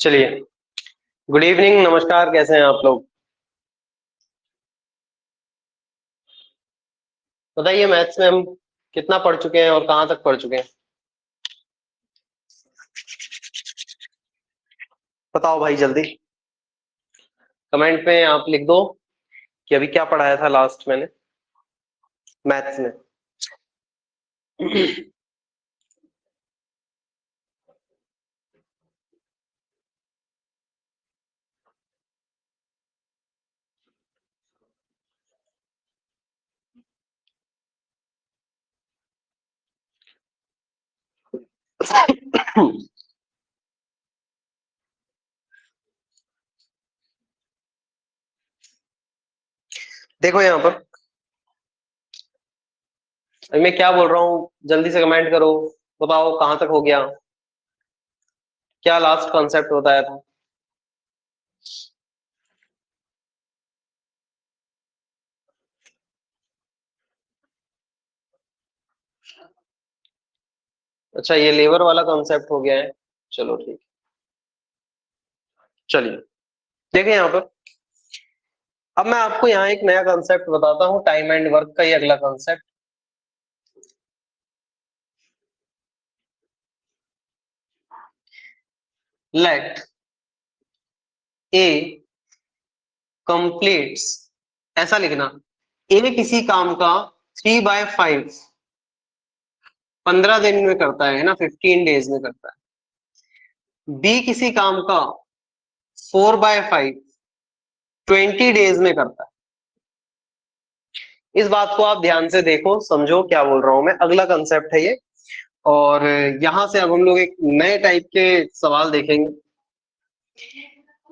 चलिए, good evening, नमस्कार, कैसे हैं आप लोग? बताइए, मैथ्स में हम कितना पढ़ चुके हैं और कहाँ तक पढ़ चुके हैं? बताओ भाई जल्दी। कमेंट में आप लिख दो कि अभी क्या पढ़ाया था लास्ट मैंने मैथ्स में। देखो यहाँ पर, अभी मैं क्या बोल रहा हूँ, जल्दी से कमेंट करो। बताओ कहाँ तक हो गया, क्या लास्ट कॉन्सेप्ट बताया था? अच्छा, ये लेबर वाला कॉन्सेप्ट हो गया है। चलो ठीक। चलिए, देखिए यहाँ पर, अब मैं आपको यहाँ एक नया कॉन्सेप्ट बताता हूँ, टाइम एंड वर्क का ही अगला कॉन्सेप्ट। लेट ए कंप्लीट्स, ऐसा लिखना, ए किसी काम का 3/5 15 दिन में करता है ना, 15 डेज में करता है। बी किसी काम का 4/5 20 डेज में करता है। इस बात को आप ध्यान से देखो, समझो क्या बोल रहा हूं मैं, अगला कंसेप्ट है ये। और यहां से अब हम लोग एक नए टाइप के सवाल देखेंगे।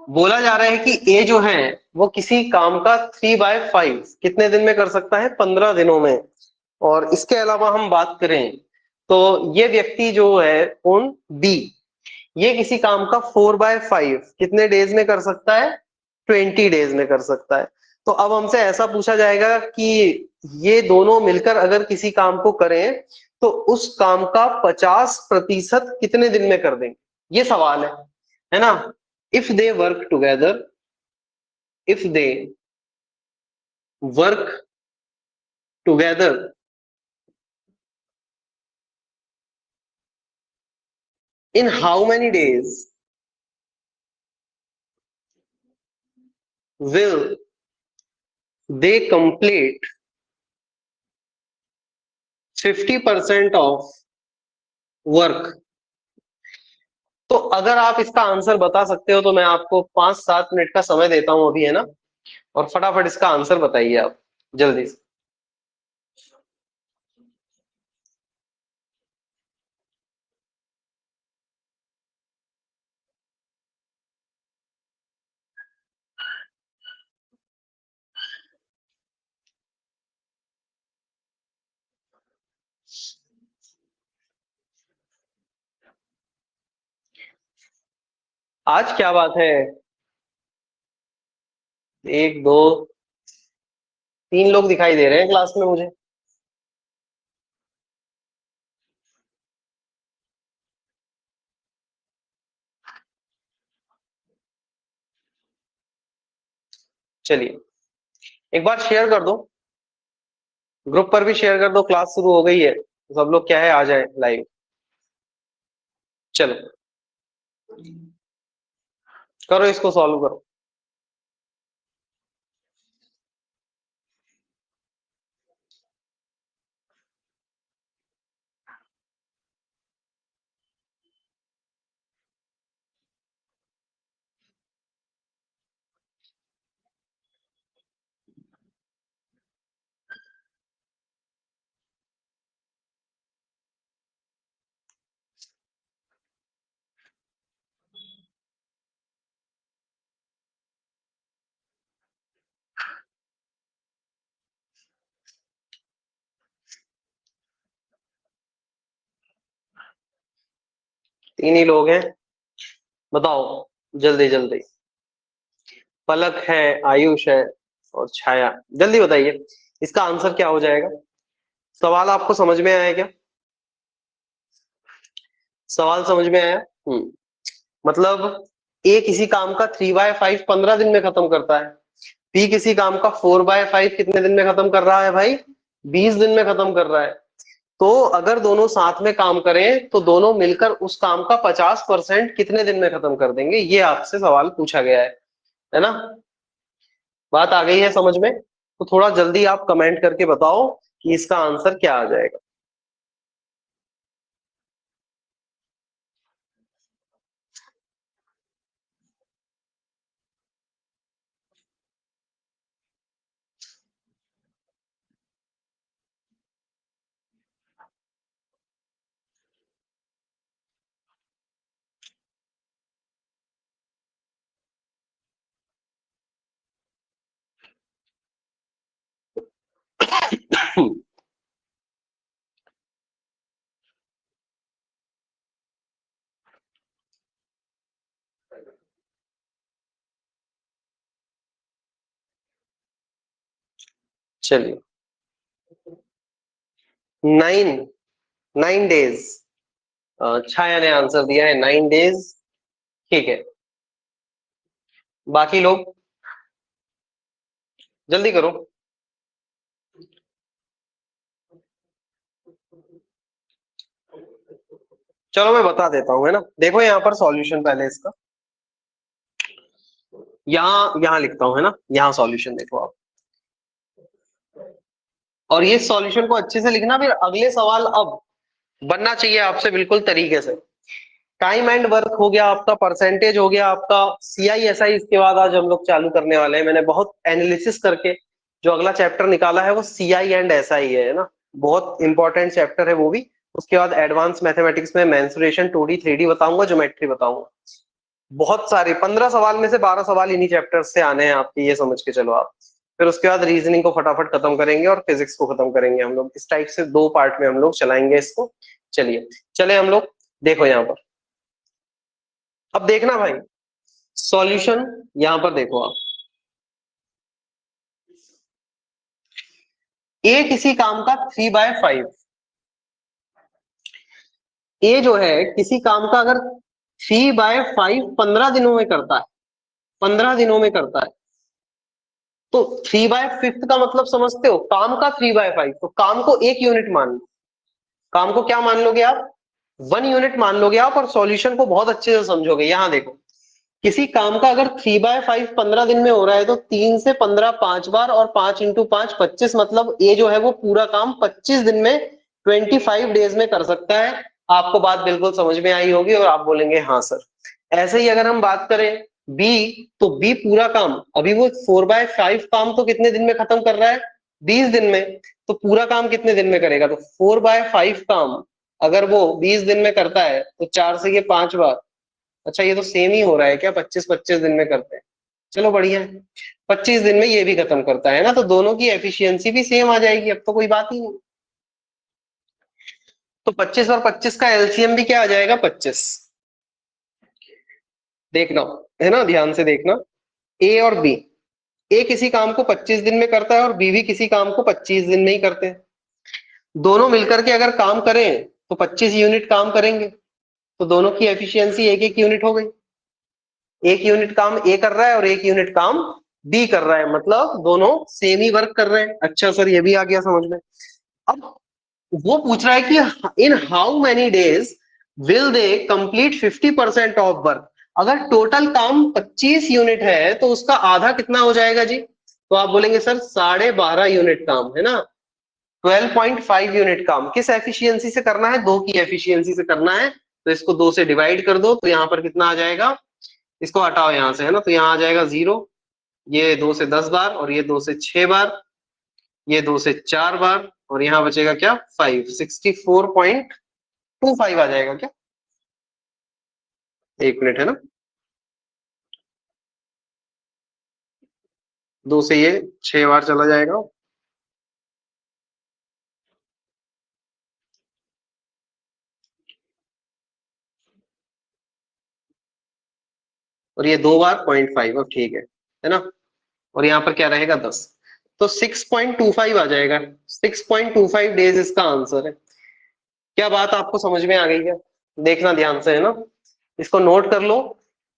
बोला जा रहा है कि ए जो है वो किसी काम का 3/5 कितने दिन में कर सकता है? 15 दिनों में। और इसके अलावा हम बात करें तो ये व्यक्ति जो है, कौन? बी, ये किसी काम का 4/5 कितने डेज में कर सकता है? 20 डेज में कर सकता है। तो अब हमसे ऐसा पूछा जाएगा कि ये दोनों मिलकर अगर किसी काम को करें तो उस काम का 50% कितने दिन में कर देंगे? ये सवाल है ना? If they work together, if they work together in how many days will they complete 50% of work? तो अगर आप इसका आंसर बता सकते हो तो मैं आपको 5-7 मिनट का समय देता हूं अभी, है ना? और फटाफट इसका आंसर बताइए आप, जल्दी से। आज क्या बात है? एक दो तीन लोग दिखाई दे रहे हैं क्लास में मुझे। चलिए, एक बार शेयर कर दो, ग्रुप पर भी शेयर कर दो, क्लास शुरू हो गई है तो सब लोग क्या है, आ जाए लाइव। चलो, करो इसको, सॉल्व करो। 3 ही लोग हैं, बताओ जल्दी जल्दी। पलक है, आयुष है और छाया। जल्दी बताइए, इसका आंसर क्या हो जाएगा? सवाल आपको समझ में आया क्या? सवाल समझ में आया? मतलब ए किसी काम का 3/5 15 दिन में खत्म करता है, बी किसी काम का 4/5 कितने दिन में खत्म कर रहा है भाई, 20 दिन में खत्म कर रहा है। तो अगर दोनों साथ में काम करें तो दोनों मिलकर उस काम का 50% कितने दिन में खत्म कर देंगे, ये आपसे सवाल पूछा गया है ना। बात आ गई है समझ में? तो थोड़ा जल्दी आप कमेंट करके बताओ कि इसका आंसर क्या आ जाएगा। चलिए, 9 9 डेज। छाया ने आंसर दिया है 9 डेज। ठीक है, बाकी लोग जल्दी करो। चलो मैं बता देता हूँ, है ना। देखो यहाँ पर सॉल्यूशन पहले इसका, यहाँ यहाँ लिखता हूँ, है ना। यहाँ सॉल्यूशन देखो आप, और ये सॉल्यूशन को अच्छे से लिखना, फिर अगले सवाल अब बनना चाहिए आपसे बिल्कुल तरीके से। टाइम एंड वर्क हो गया आपका, परसेंटेज हो गया आपका, CISI इसके बाद आज हम लोग चालू करने वाले हैं। मैंने बहुत एनालिसिस करके जो अगला चैप्टर निकाला है वो CI एंड SI है ना। बहुत इंपॉर्टेंट चैप्टर है वो भी। उसके बाद एडवांस मैथमेटिक्स में मेंसुरेशन, 2D 3D बताऊंगा, ज्योमेट्री बताऊंगा। बहुत सारे 15 सवाल में से 12 सवाल इन्हीं चैप्टर से आने हैं आपके, ये समझ के चलो आप। फिर उसके बाद रीजनिंग को फटाफट खत्म करेंगे और फिजिक्स को खत्म करेंगे हम लोग। इस टाइप से 2 पार्ट में हम लोग चलाएंगे इसको। चलिए चले हम लोग, देखो यहाँ पर, अब देखना भाई सॉल्यूशन। यहां पर देखो आप, ए किसी काम का 3/5, ए जो है किसी काम का अगर 3/5 15 दिनों में करता है, 15 दिनों में करता है, तो 3/5 का मतलब समझते हो, काम का 3/5, तो काम को 1 यूनिट मान लो। काम को क्या मान लोगे आप, 1 यूनिट मान लोगे आप, और सॉल्यूशन को बहुत अच्छे से समझोगे। यहां देखो, किसी काम का अगर 3/5 15 दिन में हो रहा है, तो 3 से 15 5 बार, और 5 × 5 25, मतलब ये जो है वो पूरा काम 25 दिन में, 25 डेज में कर सकता है। आपको बात बिल्कुल समझ में आई होगी और आप बोलेंगे हाँ सर। ऐसे ही अगर हम बात करें बी, तो बी पूरा काम, अभी वो 4/5 काम तो कितने दिन में खत्म कर रहा है, 20 दिन में। तो पूरा काम कितने दिन में करेगा, तो 4/5 काम अगर वो 20 दिन में करता है, तो 4 से ये 5 बार। अच्छा, ये तो सेम ही हो रहा है क्या, 25-25 दिन में करते हैं। चलो बढ़िया है, 25 दिन में ये भी खत्म करता है ना, तो दोनों की एफिशिएंसी भी सेम आ जाएगी, अब तो कोई बात ही नहीं। तो 25 और 25 का एलसीएम भी क्या आ जाएगा, 25। देखना, है ना, ध्यान से देखना। ए और बी, ए किसी काम को 25 दिन में करता है और बी भी किसी काम को 25 दिन में ही करते हैं। दोनों मिलकर के अगर काम करें तो 25 यूनिट काम करेंगे, तो दोनों की एफिशिएंसी 1-1 यूनिट हो गई। 1 यूनिट काम ए कर रहा है और 1 यूनिट काम बी कर रहा है, मतलब दोनों सेम ही वर्क कर रहे हैं। अच्छा सर, ये भी आ गया समझ में। अब वो पूछ रहा है कि इन how many days will they complete 50% of work. अगर टोटल काम 25 यूनिट है तो उसका आधा कितना हो जाएगा जी, तो आप बोलेंगे सर 12.5 यूनिट काम, है ना। 12.5 यूनिट काम किस एफिशिएंसी से करना है, 2 की एफिशिएंसी से करना है। तो इसको 2 से डिवाइड कर दो, तो यहाँ पर कितना आ जाएगा, इसको हटाओ यहां से, है ना, तो यहाँ आ जाएगा 0। ये 2 से 10 बार, और ये 2 से 6 बार, ये 2 से 4 बार, और यहाँ बचेगा क्या, 5, 64.25 आ जाएगा क्या। 1 मिनट, है ना, 2 से ये 6 बार चला जाएगा, और ये 2 बार 0.5, अब ठीक है ना। और यहाँ पर क्या रहेगा, 10। तो 6.25 आ जाएगा, 6.25 डेज इसका आंसर है। क्या बात आपको समझ में आ गई है, देखना ध्यान से, है ना। इसको नोट कर लो,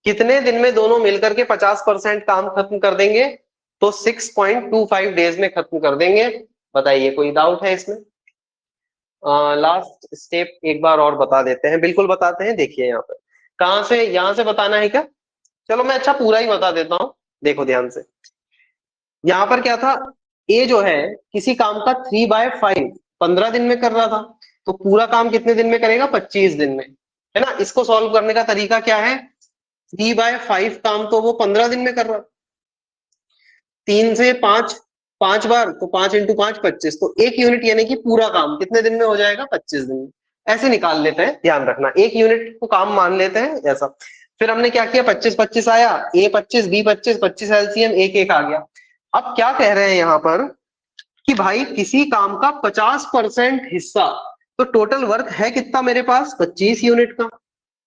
कितने दिन में दोनों मिलकर के 50% काम खत्म कर देंगे? तो 6.25 डेज में खत्म कर देंगे। बताइए, कोई डाउट है इसमें? लास्ट स्टेप एक बार और बता देते हैं, बिल्कुल बताते हैं। देखिए यहाँ पर, कहाँ से, यहाँ से बताना है क्या? चलो मैं अच्छा पूरा ही बता देता हूँ, देखो ध्यान से। यहाँ पर क्या था, ए जो है किसी काम का 3/5 15 दिन में कर रहा था, तो पूरा काम कितने दिन में करेगा? 25 दिन में, है ना। इसको सॉल्व करने का तरीका क्या है? 3/5 काम तो वो 15 दिन में कर रहा, 3 से 5, 5 बार, तो 5 × 5 25, तो 1 यूनिट यानी कि पूरा काम कितने दिन में हो जाएगा? 25 दिन में। ऐसे निकाल लेते हैं, ध्यान रखना, 1 यूनिट को काम मान लेते हैं ऐसा। फिर हमने क्या किया, 25 25 आया, ए 25 बी 25, 25 एलसीएम 1 1 आ गया। अब क्या कह रहे हैं यहाँ पर कि भाई किसी काम का 50% हिस्सा, तो टोटल वर्क है कितना मेरे पास? 25 यूनिट का।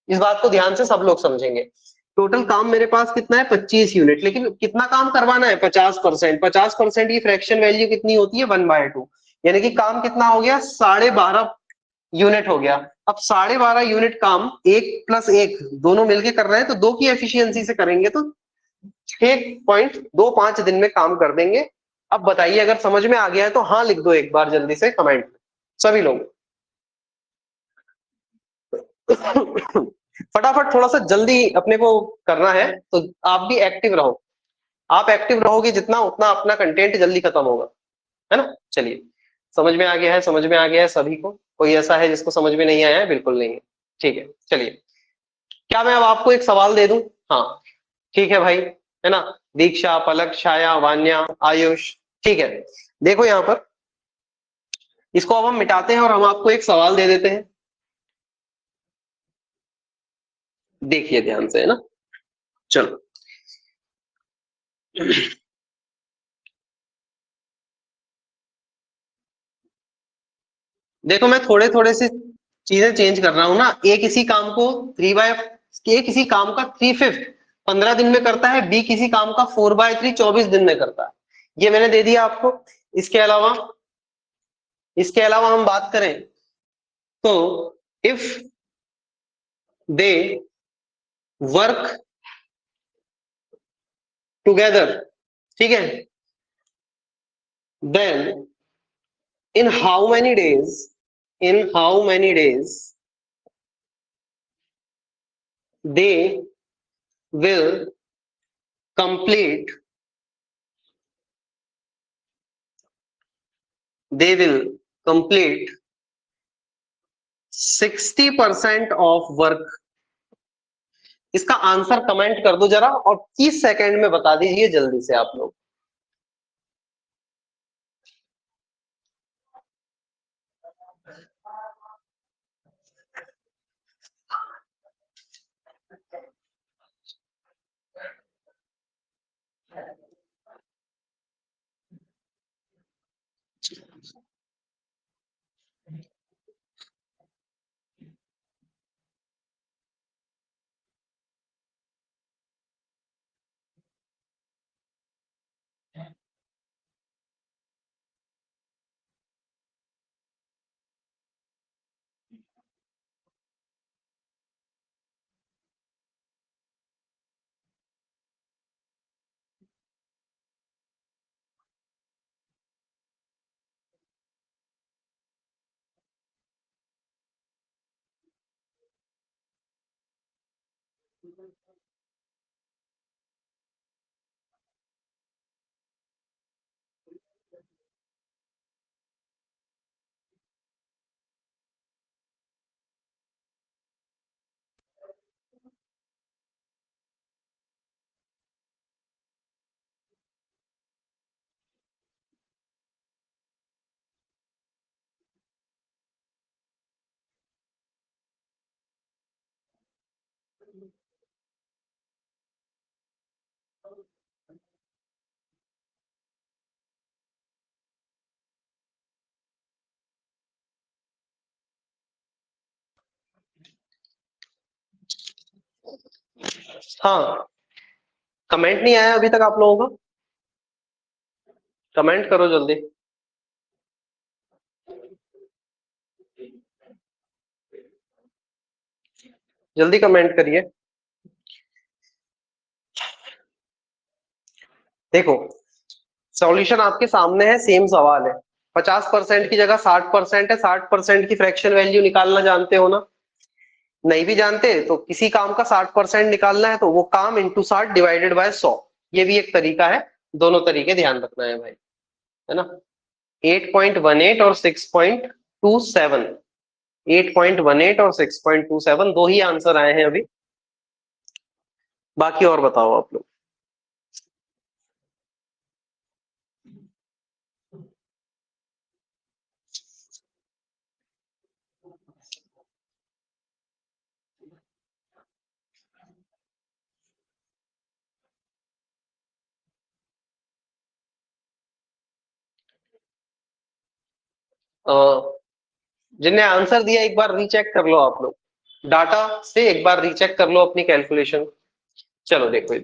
इस बात को ध्यान से सब लोग समझेंगे। टोटल काम मेरे पास कितना है? 25 यूनिट, लेकिन कितना काम करवाना है? 50%। 50% की फ्रैक्शन वैल्यू कितनी होती है? 1/2, यानी कि काम कितना हो गया? 12.5 यूनिट हो गया। अब 12.5 यूनिट काम 1 + 1 दोनों मिलके कर रहे हैं, तो 2 की एफिशिएंसी से करेंगे तो 6.25 दिन में काम कर देंगे। अब बताइए, अगर समझ में आ गया है तो हाँ लिख दो एक बार जल्दी से कमेंट में, सभी लोग। फटाफट थोड़ा सा जल्दी अपने को करना है, तो आप भी एक्टिव रहो। आप एक्टिव रहोगे जितना, उतना अपना कंटेंट जल्दी खत्म होगा, है ना। चलिए, समझ में आ गया है? समझ में आ गया है सभी को? कोई ऐसा है जिसको समझ में नहीं आया है? बिल्कुल नहीं है। ठीक है, चलिए, क्या मैं अब आपको एक सवाल दे दूं? हाँ, ठीक है भाई, है ना। दीक्षा, पलक, छाया, वान्या, आयुष, ठीक है। देखो यहाँ पर, इसको अब हम मिटाते हैं और हम आपको एक सवाल दे देते हैं। देखिए ध्यान से, है ना। चलो, देखो मैं थोड़े थोड़े से चीजें चेंज कर रहा हूं ना। ए किसी काम को 3/5 15 दिन में करता है, बी किसी काम का 4/3 24 दिन में करता है। ये मैंने दे दिया आपको। इसके अलावा, हम बात करें तो, इफ दे वर्क टुगेदर, ठीक है, then in how many days, they will complete, they will complete 60% of work. इसका आंसर कमेंट कर दो जरा, और 30 सेकंड में बता दीजिए जल्दी से आप लोग। हाँ, कमेंट नहीं आया अभी तक आप लोगों का? कमेंट करो जल्दी, जल्दी कमेंट करिए। देखो सॉल्यूशन आपके सामने है, सेम सवाल है। 50% की जगह 60% है, 60% की फ्रैक्शन वैल्यू निकालना जानते हो ना? नहीं भी जानते तो किसी काम का 60% निकालना है तो वो काम इंटू 60 डिवाइडेड बाय 100, ये भी एक तरीका है। दोनों तरीके ध्यान रखना है भाई, है ना? 8.18 और 6.27, 8.18 और 6.27 दो ही आंसर आए हैं अभी। बाकी और बताओ आप लोग। अ, जिनने आंसर दिया एक बार रीचेक कर लो आप लोग, डाटा से एक बार रीचेक कर लो अपनी कैलकुलेशन। चलो देखो,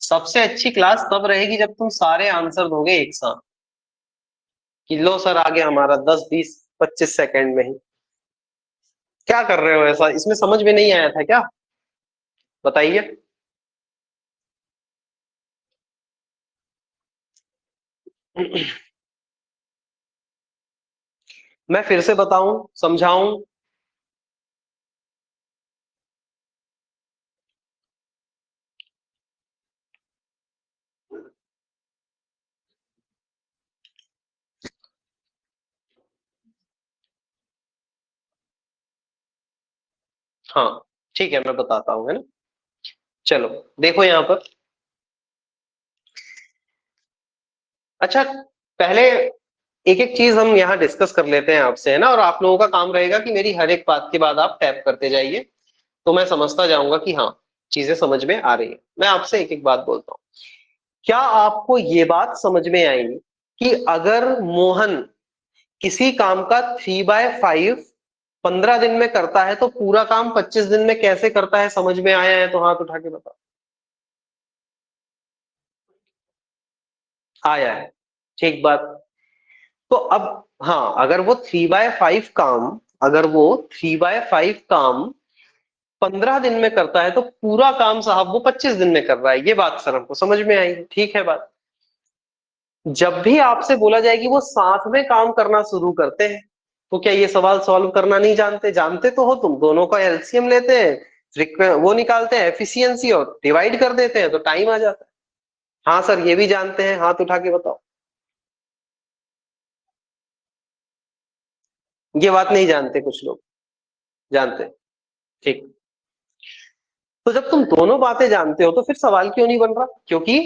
सबसे अच्छी क्लास तब रहेगी जब तुम सारे आंसर दोगे एक साथ, कि लो सर आ गया हमारा 10 20 25 सेकंड में ही। क्या कर रहे हो ऐसा, इसमें समझ में नहीं आया था क्या? बताइए। मैं फिर से बताऊं, समझाऊं? हाँ ठीक है, मैं बताता हूँ, है ना? चलो देखो यहाँ पर। अच्छा, पहले एक एक चीज हम यहाँ डिस्कस कर लेते हैं आपसे, है ना? और आप लोगों का काम रहेगा कि मेरी हर एक बात के बाद आप टैप करते जाइए, तो मैं समझता जाऊंगा कि हाँ चीजें समझ में आ रही है। मैं आपसे एक एक बात बोलता हूँ। क्या आपको ये बात समझ में आई कि अगर मोहन किसी काम का 3/5 15 दिन में करता है तो पूरा काम 25 दिन में कैसे करता है? समझ में आया है तो हाथ उठा के बताओ। आया है, ठीक बात। तो अब हाँ, अगर वो 3/5 काम 15 दिन में करता है तो पूरा काम साहब वो 25 दिन में कर रहा है। ये बात सर हमको समझ में आई, ठीक है बात। जब भी आपसे बोला जाए कि वो साथ में काम करना शुरू करते हैं, तो क्या ये सवाल सॉल्व करना नहीं जानते? जानते तो हो तुम, दोनों का एलसीएम लेते हैं, वो निकालते हैं एफिशिएंसी और डिवाइड कर देते हैं तो टाइम आ जाता है। हाँ सर ये भी जानते हैं, हाथ उठा के बताओ। ये बात नहीं जानते कुछ लोग, जानते हैं, ठीक। तो जब तुम दोनों बातें जानते हो तो फिर सवाल क्यों नहीं बन रहा? क्योंकि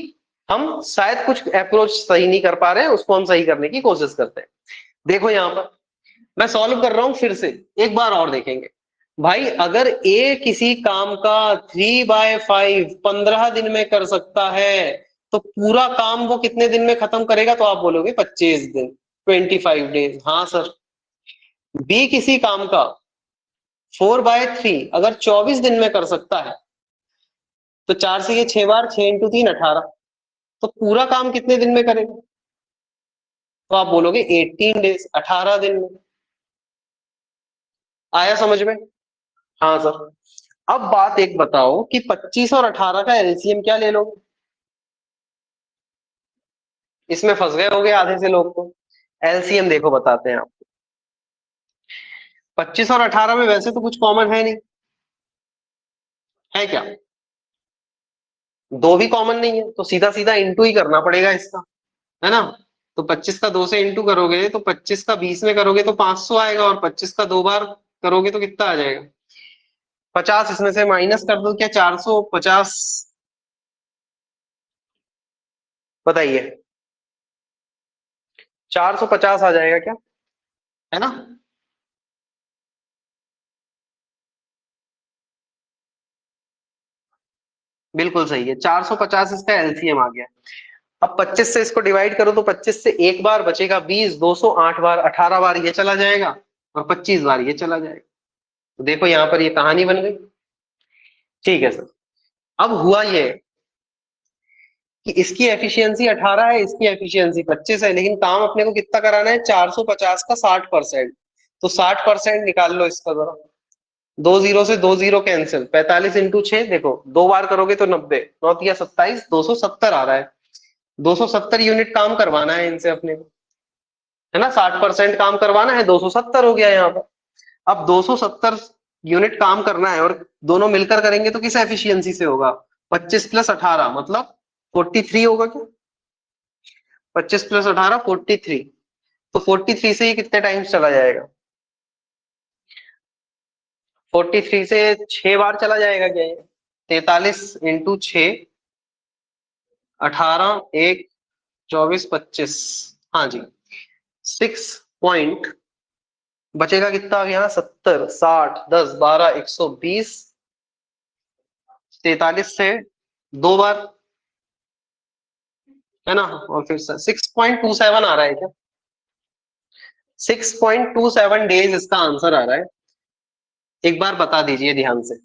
हम शायद कुछ अप्रोच सही नहीं कर पा रहे हैं, उसको हम सही करने की कोशिश करते हैं। देखो यहां पर मैं सॉल्व कर रहा हूं, फिर से एक बार और देखेंगे। भाई अगर ए किसी काम का 3/5 15 दिन में कर सकता है तो पूरा काम वो कितने दिन में खत्म करेगा? तो आप बोलोगे 25 दिन, 25 डेज। हाँ सर। बी किसी काम का 4/3 अगर 24 दिन में कर सकता है तो 4 से ये 6 बार, 6 × 3 18, तो पूरा काम कितने दिन में करेगा? तो आप बोलोगे 18 डेज, 18 दिन में। आया समझ में? हाँ सर। अब बात एक बताओ कि 25 और 18 का एलसीएम क्या ले लोगे? इसमें फंस गए होगे आधे से लोग तो। एलसीएम देखो बताते हैं आप। 25 और 18 में वैसे तो कुछ कॉमन है नहीं, है क्या? दो भी कॉमन नहीं है तो सीधा सीधा इंटू ही करना पड़ेगा इसका, है ना? तो 25 का 2 से इंटू करोगे तो 25 का 20 में करोगे तो 500 आएगा, और 25 का 2 बार करोगे तो कितना आ जाएगा? 50 इसमें से माइनस कर दो, क्या 450? बताइए, 450 आ जाएगा क्या? है ना? बिल्कुल सही है, 450 इसका एलसीएम आ गया। अब 25 से इसको डिवाइड करो तो 25 से एक बार बचेगा 20, 208 बार, 18 बार ये चला जाएगा और 25 बार ये चला जाएगा। तो देखो यहाँ पर ये कहानी बन गई, ठीक है सर। अब हुआ ये कि इसकी एफिशिएंसी 18 है, इसकी एफिशिएंसी 25 है, लेकिन काम अपने को कितना कराना है? 450 का 60%। तो 60% निकाल लो इसका जरा। दो जीरो से दो जीरो कैंसिल, 45 इंटू 6, देखो 2 बार करोगे तो 90, 9 या 27, 270 आ रहा है। 270 यूनिट काम करवाना है इनसे अपने को, है ना, 60% काम करवाना है, 270 हो गया यहाँ पर। अब 270 यूनिट काम करना है और दोनों मिलकर करेंगे तो किस एफिशिएंसी से होगा? 25 प्लस 18 मतलब 43 होगा क्या? 25 प्लस 18 43। तो 43 से ये कितने टाइम्स चला जाएगा? 43 से 6 बार चला जाएगा क्या ये? 43 इंटू 6, 18, 1, 24, 25, हाँ जी, 6 बचेगा कितना अब यहाँ? 70, 60, 10, 12, 120, 43 से 2 बार, है ना, और फिर 6.27 आ रहा है क्या? 6.27 डेज इसका आंसर आ रहा है। एक बार बता दीजिए ध्यान से,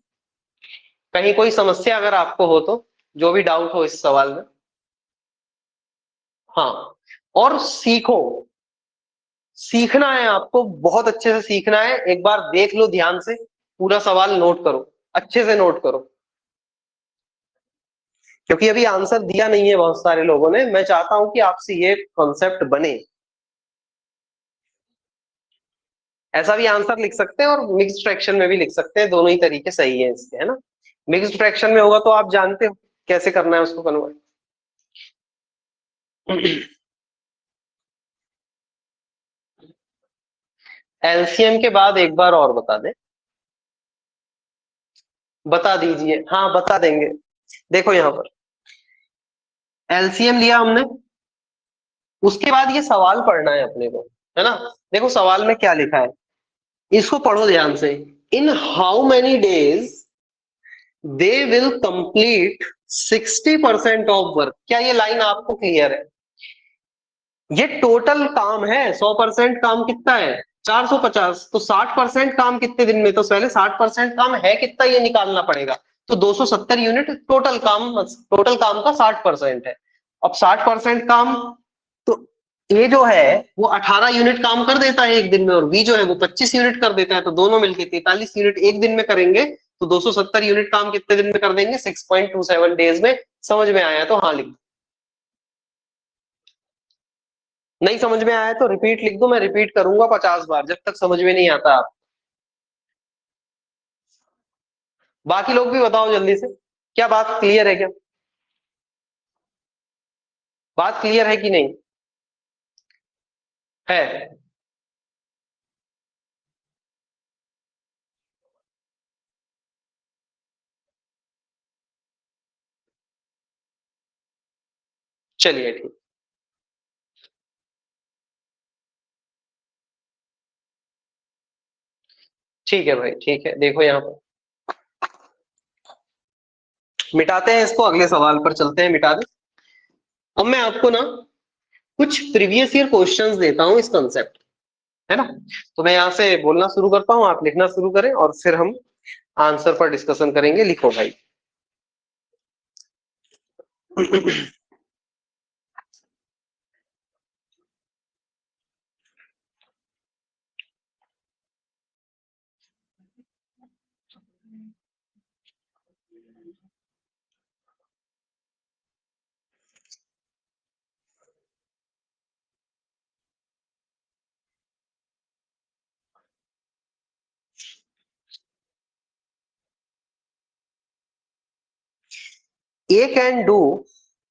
कहीं कोई समस्या अगर आपको हो तो, जो भी डाउट हो इस सवाल में। हाँ, और सीखो, सीखना है आपको, बहुत अच्छे से सीखना है। एक बार देख लो ध्यान से, पूरा सवाल नोट करो, अच्छे से नोट करो, क्योंकि अभी आंसर दिया नहीं है बहुत सारे लोगों ने। मैं चाहता हूं कि आपसे ये कॉन्सेप्ट बने। ऐसा भी आंसर लिख सकते हैं और मिक्स्ड फ्रैक्शन में भी लिख सकते हैं, दोनों ही तरीके सही है इसके, है ना। मिक्स्ड फ्रैक्शन में होगा तो आप जानते हो कैसे करना है उसको कन्वर्ट। एलसीएम के बाद एक बार और बता दें, बता दीजिए, हाँ बता देंगे। देखो यहाँ पर एलसीएम लिया हमने, उसके बाद ये सवाल पढ़ना है अपने को, है ना। देखो सवाल में क्या लिखा है, इसको पढ़ो ध्यान से। इन how many days they will complete 60% of work. क्या ये लाइन आपको क्लियर है? ये टोटल काम है, 100% काम कितना है? 450। तो 60% काम कितने दिन में? तो पहले 60% काम है कितना ये निकालना पड़ेगा। तो 270 यूनिट टोटल काम का 60% है। अब 60% काम, तो ए जो है वो 18 यूनिट काम कर देता है एक दिन में, और बी जो है वो 25 यूनिट कर देता है, तो दोनों मिलके 43 यूनिट एक दिन में करेंगे। तो 270 यूनिट काम कितने दिन में कर देंगे? 6.27 डेज में। समझ में आया तो हाँ लिख दो, नहीं समझ में आया तो रिपीट लिख दो, मैं रिपीट करूंगा 50 बार जब तक समझ में नहीं आता आप। बाकी लोग भी बताओ जल्दी से, क्या बात क्लियर है क्या? बात क्लियर है कि नहीं? है। चलिए ठीक, ठीक है भाई, ठीक है। देखो यहाँ पर मिटाते हैं इसको, अगले सवाल पर चलते हैं, मिटा दे। अब मैं आपको ना कुछ प्रीवियस ईयर क्वेश्चंस देता हूं इस कंसेप्ट, है ना। तो मैं यहाँ से बोलना शुरू करता हूँ, आप लिखना शुरू करें और फिर हम आंसर पर डिस्कशन करेंगे। लिखो भाई। A can do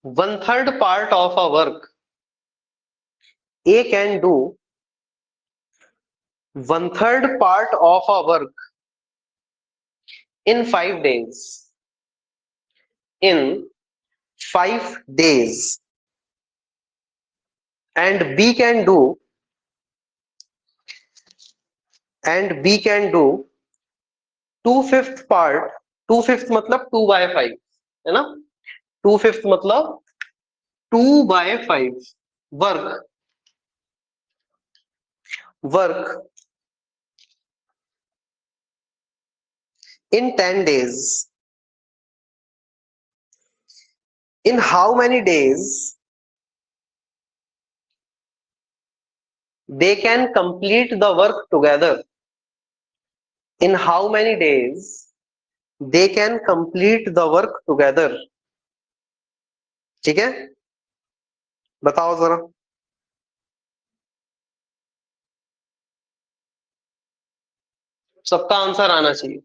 1/3 part of a work. A can do 1/3 part of a work in 5 days. In 5 days, and B can do 2/5 part. 2/5 मतलब 2/5, है ना। 2/5 मतलब 2/5 work in 10 days. In how many days they can complete the work together? In how many days they can complete the work together. ठीक है, बताओ जरा। सबका answer आना चाहिए।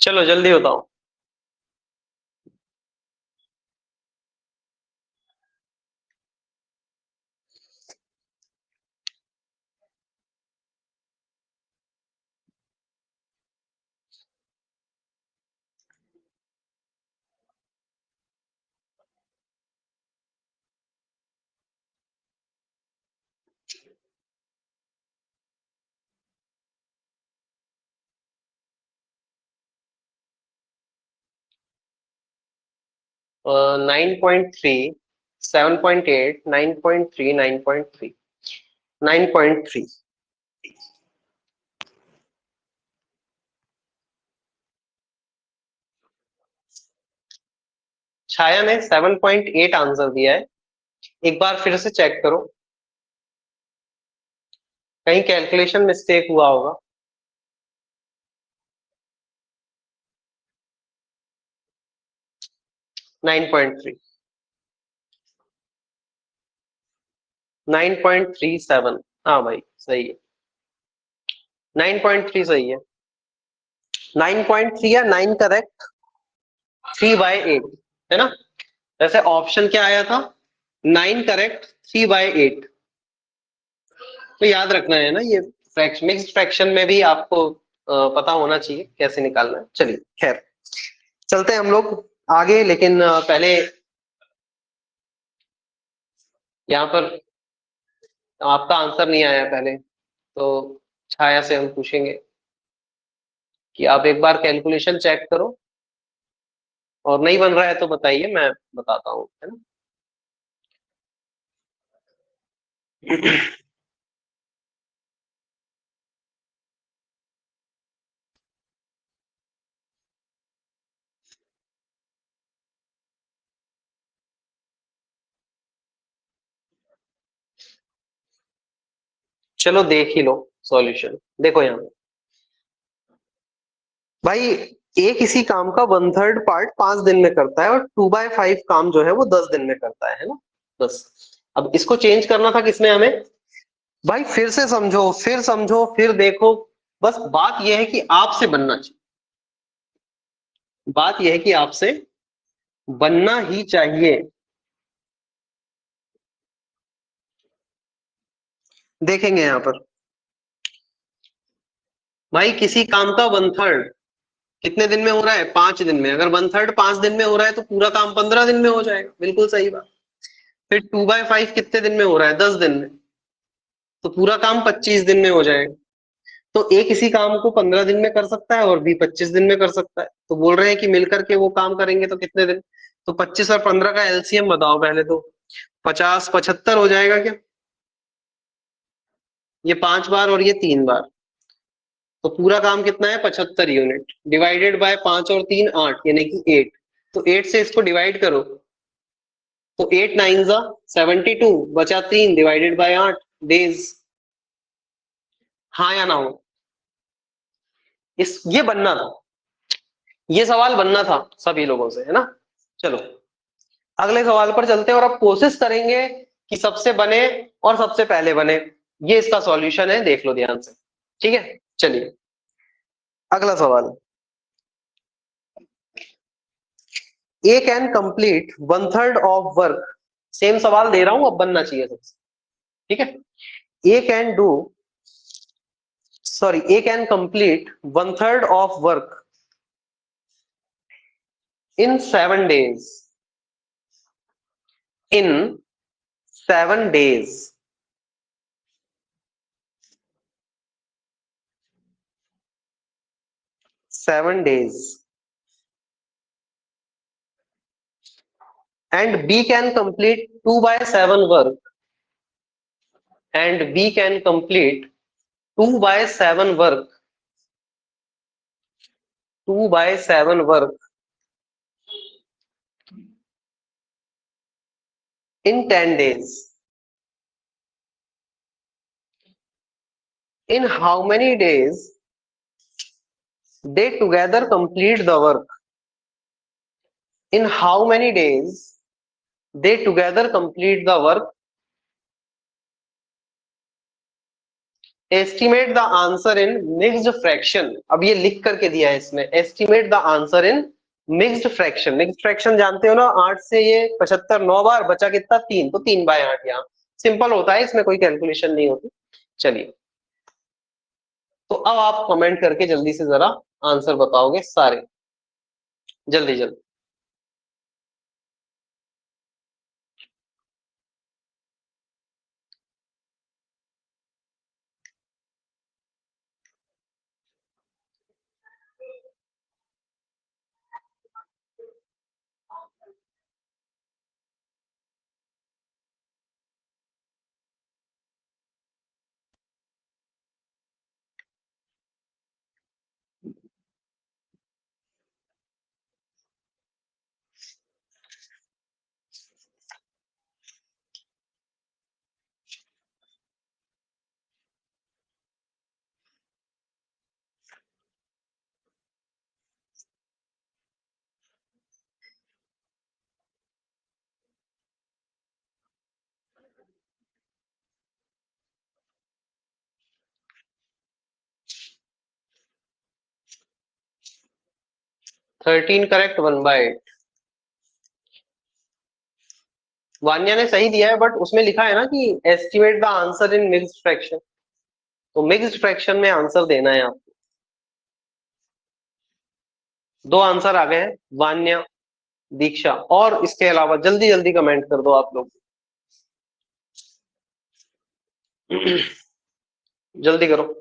चलो जल्दी बताओ। 9.3, 7.8, 9.3, 9.3, 9.3। छाया ने 7.8 आंसर दिया है। एक बार फिर से चेक करो, कहीं कैलकुलेशन मिस्टेक हुआ होगा। 9.3, 9.37। हाँ भाई सही है, 9.3 सही है। 9.3 या 9 करेक्ट, 3/8 है ना। वैसे ऑप्शन क्या आया था? 9 करेक्ट, 3/8। तो याद रखना है ना, ये फ्रैक्शन, मिक्स्ड फ्रैक्शन में भी आपको पता होना चाहिए कैसे निकालना है। चलिए खैर, चलते हैं हम लोग आगे, लेकिन पहले यहाँ पर आपका आंसर नहीं आया पहले, तो छाया से हम पूछेंगे कि आप एक बार कैलकुलेशन चेक करो, और नहीं बन रहा है तो बताइए, मैं बताता हूँ, है ना। चलो देख ही लो सॉल्यूशन। देखो यहाँ भाई, ए किसी काम का 1/3 पार्ट 5 दिन में करता है, और 2/5 काम जो है वो 10 दिन में करता है ना। बस, अब इसको चेंज करना था किसमें हमें? भाई फिर से समझो, फिर समझो, फिर देखो। बस बात यह है कि आपसे बनना चाहिए, बात यह है कि आपसे बनना ही चाहिए। देखेंगे यहाँ पर भाई, किसी काम का 1/3 कितने दिन में हो रहा है? 5 दिन में। अगर 1/3 5 दिन में हो रहा है तो पूरा काम 15 दिन में हो जाएगा, बिल्कुल सही बात। फिर 2/5 कितने दिन में हो रहा है? 10 दिन में, तो पूरा काम 25 दिन में हो जाएगा। तो एक इसी काम को 15 दिन में कर सकता है, और भी 25 दिन में कर सकता है। तो बोल रहे हैं कि मिलकर के वो काम करेंगे तो कितने दिन? तो 25 और 15 का एलसीएम बताओ पहले तो। 50, 75 हो जाएगा क्या? ये 5 बार और ये 3 बार, तो पूरा काम कितना है? 75 यूनिट, डिवाइडेड बाय 5 और 3 8, यानी कि 8। तो 8 से इसको डिवाइड करो, तो 8 9 जा 72, बचा 3, डिवाइडेड बाय 8 डेज। हाँ या ना हो? ये बनना था, ये सवाल बनना था सभी लोगों से, है ना। चलो अगले सवाल पर चलते हैं, और अब कोशिश करेंगे कि सबसे बने और सबसे पहले बने। ये इसका सॉल्यूशन है, देख लो ध्यान से। ठीक है, चलिए अगला सवाल। A can complete 1/3 of work same सवाल दे रहा हूं, अब बनना चाहिए सबसे, ठीक है। A can do, sorry, A can complete 1/3 of work in 7 days, in 7 days, 7 days, and B can complete 2/7 work, and B can complete 2/7 work, 2/7 work in 10 days. In how many days they together complete the work? In how many days they together complete the work? Estimate the answer in mixed fraction, अब ये लिख करके दिया है इसमें, estimate the answer in mixed fraction. Mixed fraction जानते हो ना, 8 से ये 75 9 बार बचा कितना 3, तो 3/8 यहाँ सिंपल होता है, इसमें कोई कैलकुलेशन नहीं होती। चलिए, तो अब आप कमेंट करके जल्दी से जरा आंसर बताओगे सारे, जल्दी जल्दी। Thirteen correct, 1/8। वान्या ने सही दिया है, बट उसमें लिखा है ना कि estimate the answer in mixed fraction, तो मिक्स्ड फ्रैक्शन में आंसर देना है आपको। 2 आंसर आ गए हैं, वान्या, दीक्षा, और इसके अलावा जल्दी जल्दी कमेंट कर दो आप लोग। जल्दी करो।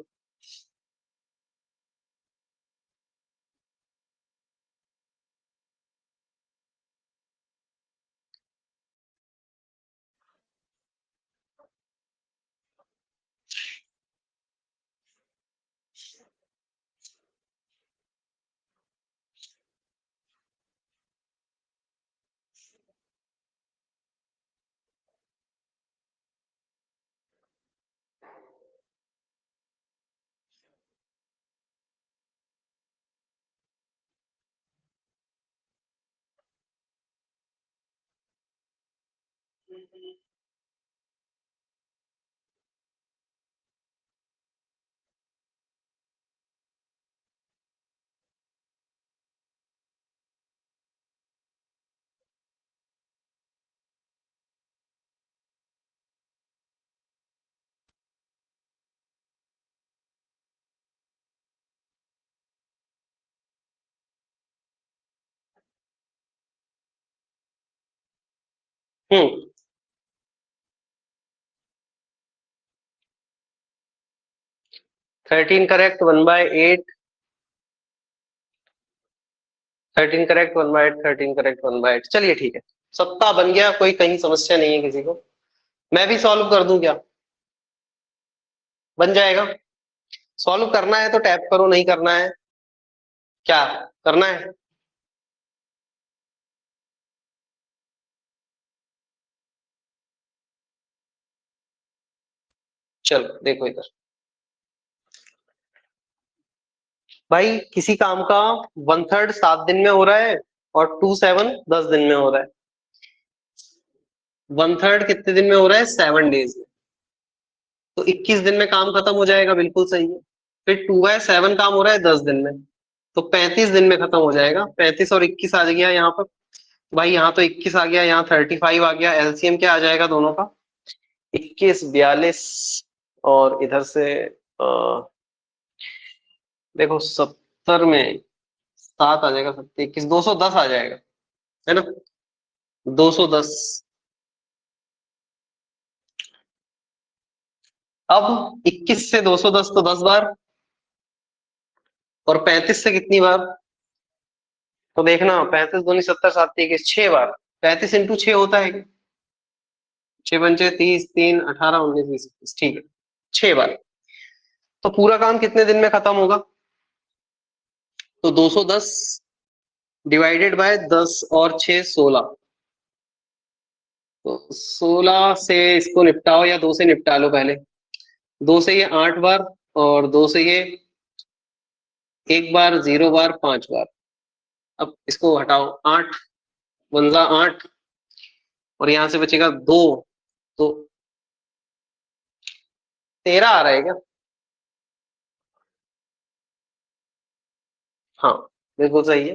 13 करेक्ट, 1/8। 13 correct, 1/8, 13 correct, 1/8। चलिए ठीक है, सत्ता बन गया, कोई कहीं समस्या नहीं है किसी को। मैं भी सॉल्व कर दूं क्या? बन जाएगा। सॉल्व करना है तो टैप करो, नहीं करना है क्या करना है? चलो देखो इधर, भाई किसी काम का 1/3 7 दिन में हो रहा है, और 2/7 10 दिन में हो रहा है। 1/3 कितने दिन में हो रहा है? 7 days में, तो 21 दिन में काम खत्म हो जाएगा, बिल्कुल सही है। फिर 2/7 काम हो रहा है 10 दिन में, तो 35 दिन में खत्म हो जाएगा। 35 और 21 आ गया यहाँ पर, भाई यहाँ तो 21 आ गया, यहाँ 35 आ गया। एलसीएम क्या आ जाएगा दोनों का? 21, 42 और इधर से देखो 70 में 7 आ जाएगा, 70 21 210 आ जाएगा, है ना? 210। अब 21 से 210 तो 10 बार, और 35 से कितनी बार? तो देखना, 35 दूनी 70, 7 21 6 बार। 35 इंटू 6 होता है क्या? 6 पंचे 30, 3 18 19 20 21, ठीक है, 6 बार। तो पूरा काम कितने दिन में खत्म होगा? तो 210 डिवाइडेड बाय 10 और 6 16। तो 16 से इसको निपटाओ, या 2 से निपटा लो पहले। 2 से ये 8 बार, और 2 से ये 1 बार, 0 बार, 5 बार। अब इसको हटाओ, 8 1 8, और यहां से बचेगा 2, तो 13 आ रहा है क्या? हाँ, बिल्कुल सही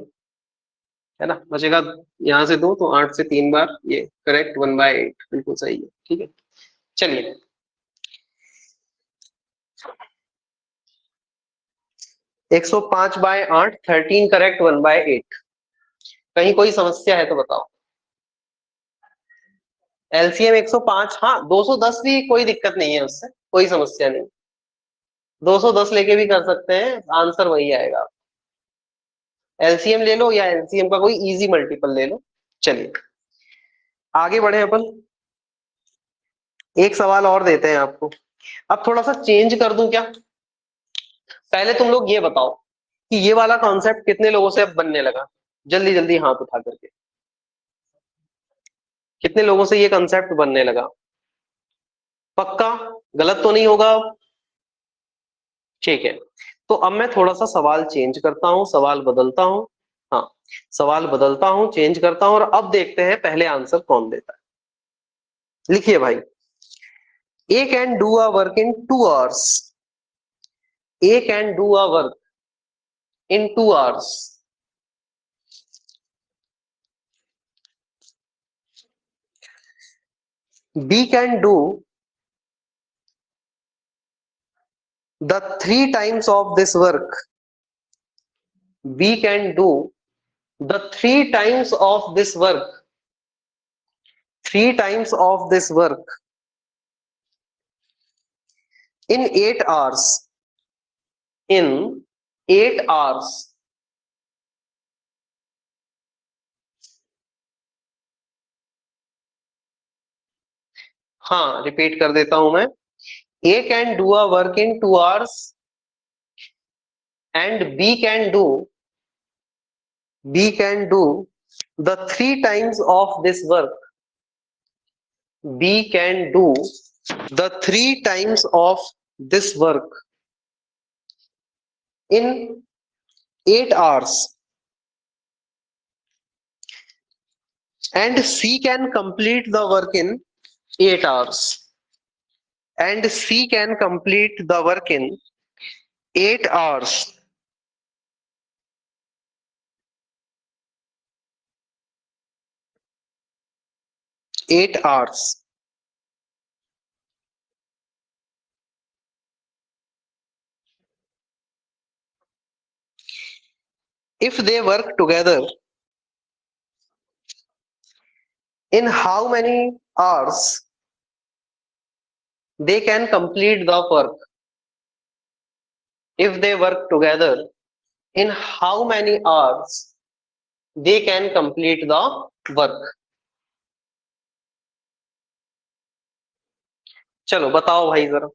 है ना? बचेगा यहाँ से 2, तो 8 से 3 बार, ये करेक्ट 1/8 बिल्कुल सही है, ठीक है। चलिए, 105/8 13 करेक्ट 1/8। कहीं कोई समस्या है तो बताओ। एलसीएम 105, हाँ 210 भी कोई दिक्कत नहीं है, उससे कोई समस्या नहीं। 210 लेके भी कर सकते हैं, आंसर वही आएगा। एलसीएम ले लो, या एलसीएम का कोई इजी मल्टीपल ले लो। चलिए आगे बढ़े अपन। एक सवाल और देते हैं आपको। अब थोड़ा सा चेंज कर दूं क्या? पहले तुम लोग ये बताओ कि ये वाला कॉन्सेप्ट कितने लोगों से अब बनने लगा? जल्दी जल्दी हाथ उठा करके, कितने लोगों से ये कॉन्सेप्ट बनने लगा? पक्का? गलत तो नहीं होगा? ठीक है, तो अब मैं थोड़ा सा सवाल चेंज करता हूं, सवाल बदलता हूं। हाँ, सवाल बदलता हूं, चेंज करता हूं, और अब देखते हैं पहले आंसर कौन देता है। लिखिए भाई, A can do a work in 2 hours। A can do a work in 2 hours। B can do the 3 times of this work. B can do the 3 times of this work. 3 times of this work in 8 hours. In 8 hours. हाँ, repeat कर देता हूं मैं। A can do a work in 2 hours, and B can do the 3 times of this work. B can do the 3 times of this work in 8 hours, and C can complete the work in 8 hours. And C can complete the work in 8 hours. Eight hours. If they work together, in how many hours they can complete the work? If they work together, in how many hours they can complete the work? चलो बताओ भाई जरा।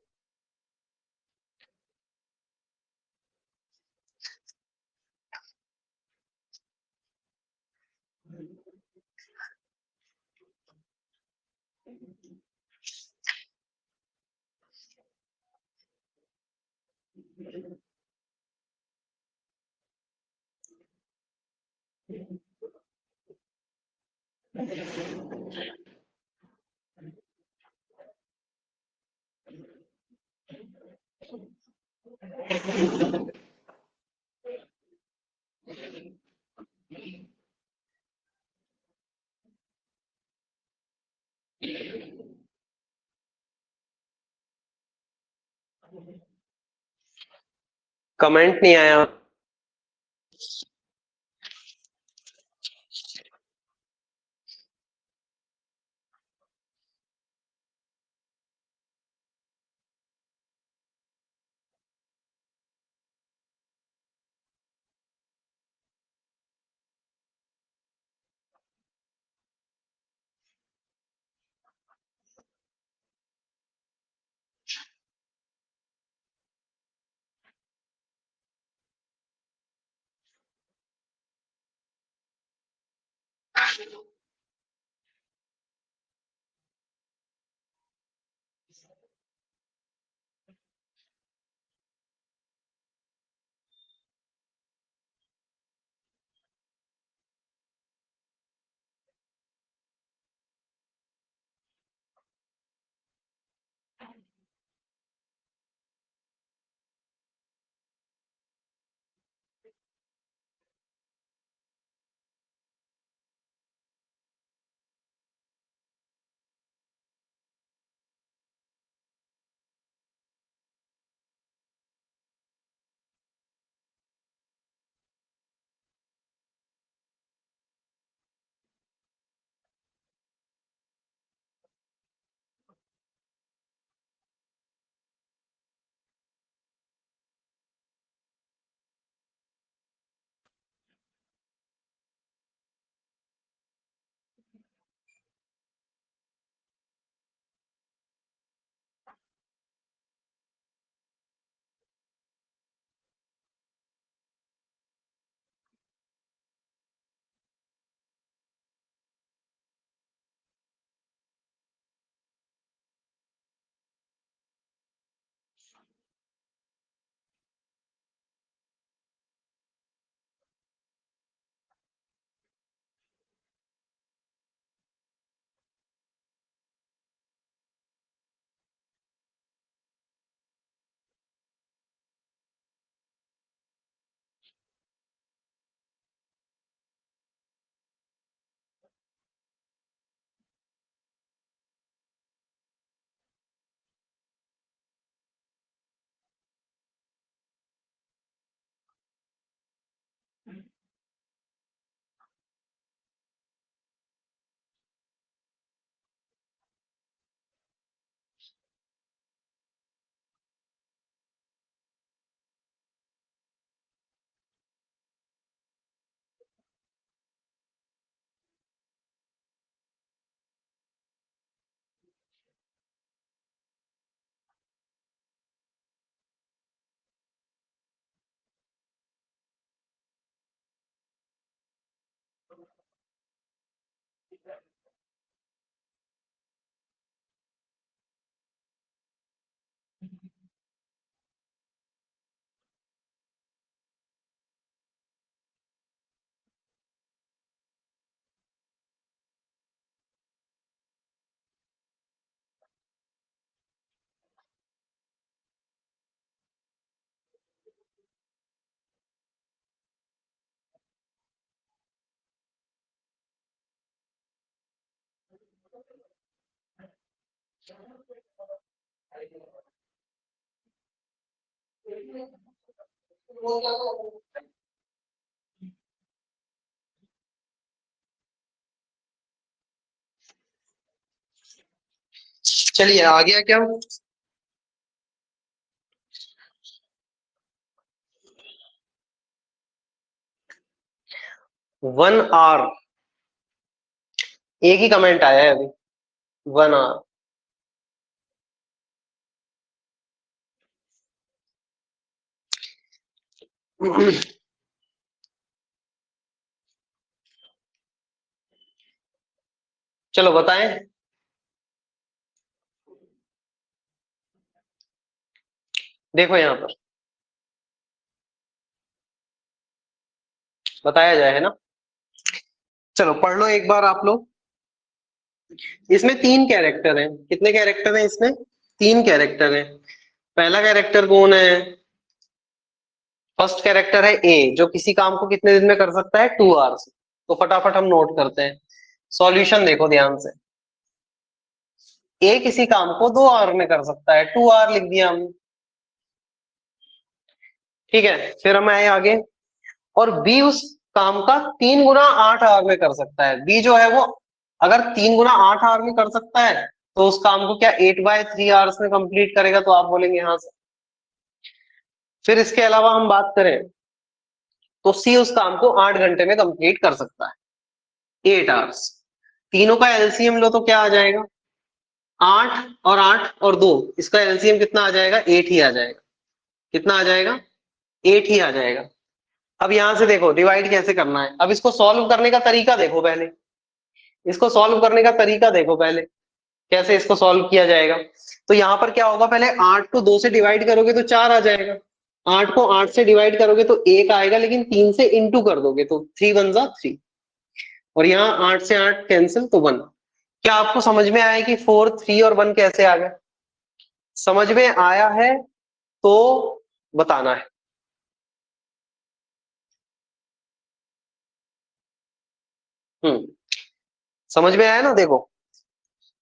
Comment नहीं आया। चलिए आ गया क्या? 1 our, एक ही कमेंट आया है अभी। 1 आवर। चलो बताएं। देखो यहाँ पर बताया जाए है ना। चलो पढ़ लो एक बार आप लोग। इसमें 3 कैरेक्टर हैं। कितने कैरेक्टर हैं इसमें? 3 कैरेक्टर हैं। पहला कैरेक्टर कौन है? फर्स्ट कैरेक्टर है ए, जो किसी काम को कितने दिन में कर सकता है? 2 आवर्स। तो फटाफट हम नोट करते हैं। सॉल्यूशन देखो ध्यान से। ए किसी काम को 2 आवर में कर सकता है, 2 आवर लिख दिया हमने। ठीक है, फिर हम आए आगे, और बी उस काम का 3 गुना 8 आवर में कर सकता है। बी जो है वो अगर 3 गुना 8 आवर में कर सकता है, तो उस काम को क्या 8/3 आवर्स में कंप्लीट करेगा? तो आप बोलेंगे हाँ सर। फिर इसके अलावा हम बात करें तो सी उस काम को 8 घंटे में कंप्लीट कर सकता है, 8 आवर्स। तीनों का एलसीएम लो तो क्या आ जाएगा? 8 और 8 और 2, इसका एलसीएम कितना आ जाएगा? 8 ही आ जाएगा। कितना आ जाएगा? 8 ही आ जाएगा। अब यहां से देखो डिवाइड कैसे करना है। अब इसको सॉल्व करने का तरीका देखो पहले, इसको सॉल्व करने का तरीका देखो पहले, कैसे इसको सॉल्व किया जाएगा। तो यहां पर क्या होगा, पहले 8 को 2 से डिवाइड करोगे तो 4 आ जाएगा, 8 को 8 से डिवाइड करोगे तो 1 आएगा, लेकिन 3 से इंटू कर दोगे तो 3 1 जा 3, और यहाँ 8 से 8 कैंसिल तो 1। क्या आपको समझ में आया कि 4 3 और 1 कैसे आ गए? समझ में आया है तो बताना है। हम्म, समझ में आया ना? देखो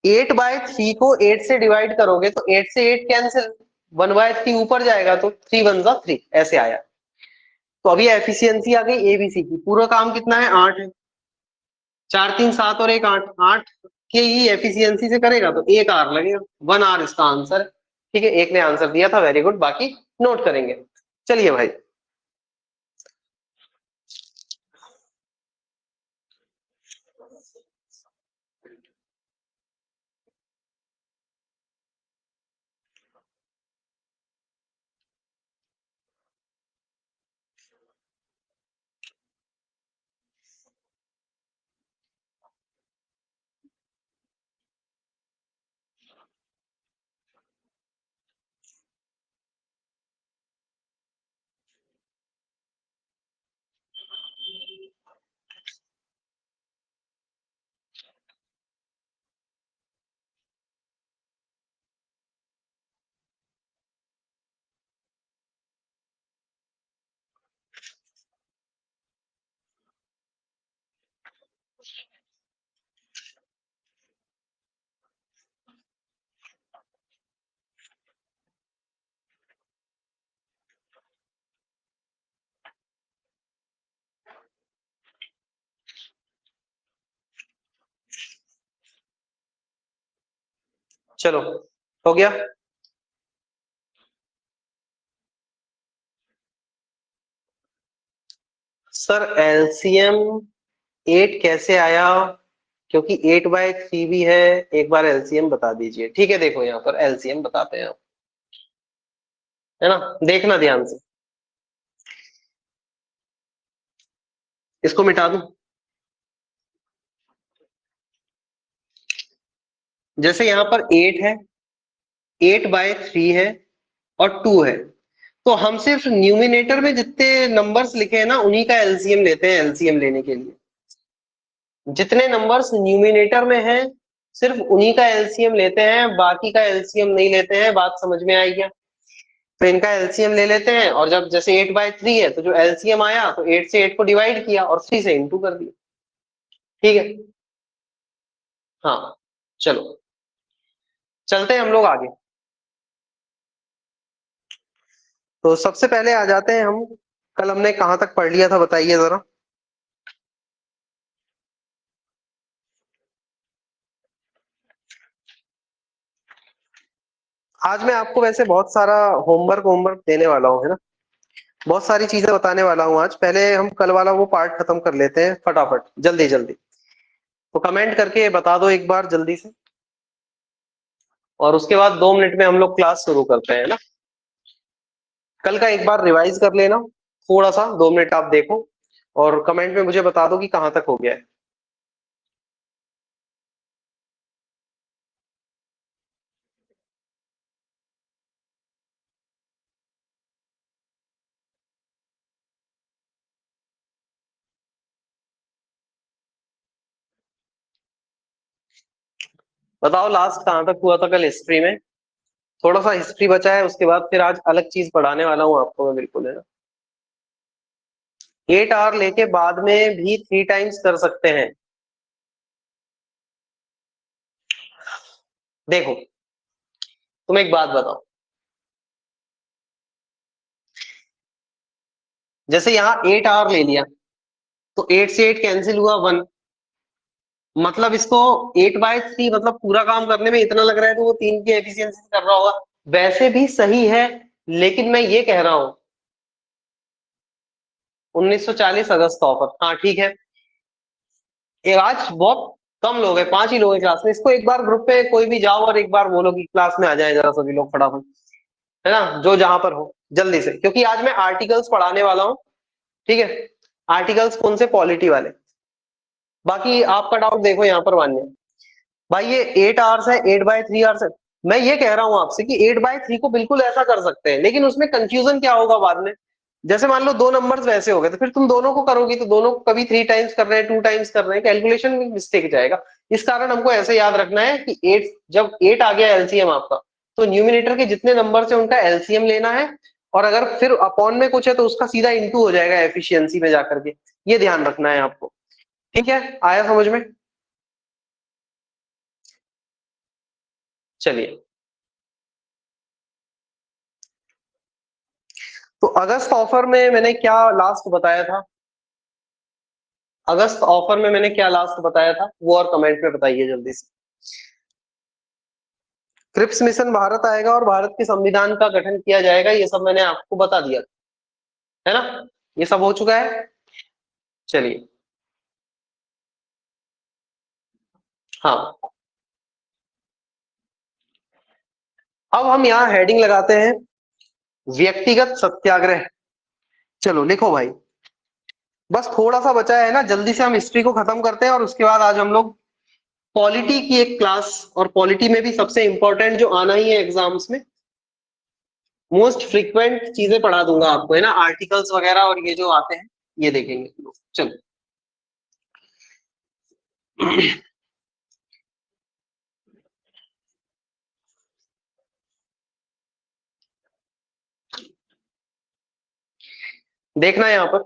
8/3 को 8 से डिवाइड करोगे तो 8 से 8 कैंसिल, 1/3 ऊपर जाएगा तो 3 1 जा 3 ऐसे आया। तो अभी एफिशिएंसी आ गई एबीसी की। पूरा काम कितना है? 8 है। 4 3 7 और 1 8, 8 के ही एफिशिएंसी से करेगा तो 1 आवर लगेगा, 1 आवर इसका आंसर। ठीक है, एक ने आंसर दिया था, वेरी गुड, बाकी नोट करेंगे। चलिए भाई, चलो हो गया। सर एलसीएम 8 कैसे आया? क्योंकि 8/3 भी है, एक बार एलसीएम बता दीजिए। ठीक है, देखो यहाँ पर एलसीएम बताते हैं, है ना? देखना ध्यान से, इसको मिटा दूं। जैसे यहाँ पर 8 है, 8/3 है और 2 है, तो हम सिर्फ न्यूमिनेटर में जितने नंबर्स लिखे हैं ना उन्हीं का एलसीएम लेते हैं। एलसीएम लेने के लिए जितने नंबर्स न्यूमिनेटर में हैं सिर्फ उन्हीं का एलसीएम लेते हैं, बाकी का एलसीएम नहीं लेते हैं। बात समझ में आई क्या? तो इनका एलसीएम ले लेते हैं, और जब जैसे 8/3 है तो जो एलसीएम आया तो 8 से 8 को डिवाइड किया और 3 से इंटू कर दिया। ठीक है, हाँ, चलो चलते हैं हम लोग आगे। तो सबसे पहले आ जाते हैं हम, कल हमने कहाँ तक पढ़ लिया था बताइए जरा। आज मैं आपको वैसे बहुत सारा होमवर्क होमवर्क देने वाला हूँ, है ना? बहुत सारी चीजें बताने वाला हूँ आज। पहले हम कल वाला वो पार्ट खत्म कर लेते हैं फटाफट, जल्दी जल्दी। तो कमेंट करके बता दो एक बार जल्दी से, और उसके बाद 2 मिनट में हम लोग क्लास शुरू करते हैं ना। कल का एक बार रिवाइज कर लेना, थोड़ा सा 2 मिनट आप देखो, और कमेंट में मुझे बता दो कि कहाँ तक हो गया है। बताओ लास्ट कहाँ तक हुआ था कल हिस्ट्री में? थोड़ा सा हिस्ट्री बचा है, उसके बाद फिर आज अलग चीज पढ़ाने वाला हूँ आपको मैं, बिल्कुल, है ना? 8 आवर लेके बाद में भी 3 टाइम्स कर सकते हैं। देखो तुम एक बात बताओ, जैसे यहाँ 8 आवर ले लिया तो 8 से 8 कैंसिल हुआ 1, मतलब इसको 8/3 मतलब पूरा काम करने में इतना लग रहा है तो वो 3 की एफिशिएंसी कर रहा होगा। वैसे भी सही है, लेकिन मैं ये कह रहा हूं 1940 अगस्त ऑफर, हाँ ठीक है। ये आज बहुत कम लोग हैं, 5 ही लोग हैं क्लास में, इसको एक बार ग्रुप पे कोई भी जाओ और एक बार बोलो कि क्लास में आ जाए जरा सभी लोग फटाफट, है ना, जो जहां पर हो जल्दी से, क्योंकि आज मैं आर्टिकल्स पढ़ाने वाला हूँ। ठीक है, आर्टिकल्स कौन से, पॉलिटी वाले। बाकी आपका डाउट देखो यहाँ पर मान्य भाई, ये 8 आवर्स है, 8/3 आवर्स है। मैं ये कह रहा हूं आपसे कि 8/3 को बिल्कुल ऐसा कर सकते हैं, लेकिन उसमें कंफ्यूजन क्या होगा बाद में। जैसे मान लो दो नंबर्स वैसे हो गए तो फिर तुम दोनों को करोगी तो दोनों को कभी 3 टाइम्स कर रहे हैं, 2 टाइम्स कर रहे हैं, कैलकुलेशन में मिस्टेक जाएगा। इस कारण हमको ऐसे याद रखना है कि 8, जब 8 आ गया एलसीएम आपका, तो न्यूमिनेटर के जितने नंबर है उनका एलसीएम लेना है, और अगर फिर अपॉन में कुछ है तो उसका सीधा इंटू हो जाएगा एफिशिएंसी में जाकर के। ये ध्यान रखना है आपको। ठीक है, आया समझ में? चलिए, तो अगस्त ऑफर में मैंने क्या लास्ट बताया था, अगस्त ऑफर में मैंने क्या लास्ट बताया था वो और कमेंट में बताइए जल्दी से। क्रिप्स मिशन भारत आएगा और भारत के संविधान का गठन किया जाएगा, ये सब मैंने आपको बता दिया, है ना, ये सब हो चुका है। चलिए, हाँ, अब हम यहाँ हेडिंग लगाते हैं व्यक्तिगत सत्याग्रह। चलो लिखो भाई, बस थोड़ा सा बचा है ना, जल्दी से हम हिस्ट्री को खत्म करते हैं और उसके बाद आज हम लोग पॉलिटी की एक क्लास, और पॉलिटी में भी सबसे इंपॉर्टेंट जो आना ही है एग्जाम्स में, मोस्ट फ्रीक्वेंट चीजें पढ़ा दूंगा आपको, है ना, आर्टिकल्स वगैरह और ये जो आते हैं ये देखेंगे। चलो देखना यहाँ पर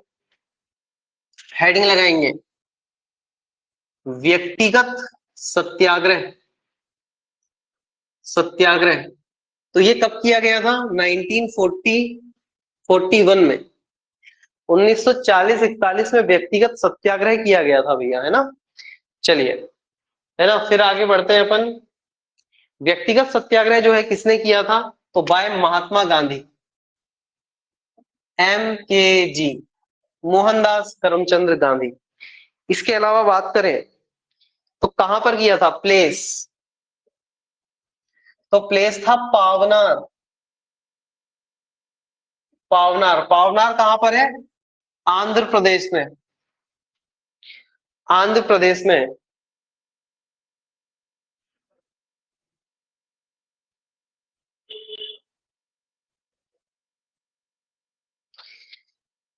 हेडिंग लगाएंगे व्यक्तिगत सत्याग्रह। सत्याग्रह तो ये कब किया गया था, 1941 में, 1940-41 में व्यक्तिगत सत्याग्रह किया गया था भैया, है ना। चलिए, है ना, फिर आगे बढ़ते हैं अपन। व्यक्तिगत सत्याग्रह जो है किसने किया था, तो बाय महात्मा गांधी, MKG, मोहनदास करमचंद गांधी। इसके अलावा बात करें तो कहां पर किया था, प्लेस, तो प्लेस था पावनार। पावनार, पावनार कहां पर है, आंध्र प्रदेश में, आंध्र प्रदेश में।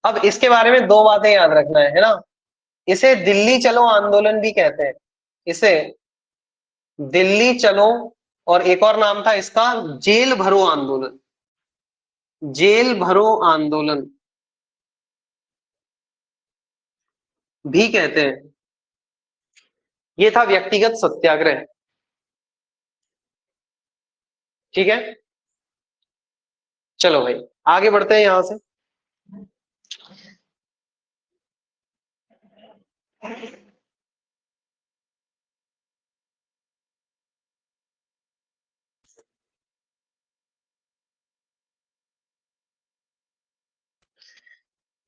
अब इसके बारे में दो बातें याद रखना है ना, इसे दिल्ली चलो आंदोलन भी कहते हैं, इसे दिल्ली चलो, और एक और नाम था इसका जेल भरो आंदोलन, जेल भरो आंदोलन भी कहते हैं। ये था व्यक्तिगत सत्याग्रह। ठीक है, चलो भाई आगे बढ़ते हैं यहां से।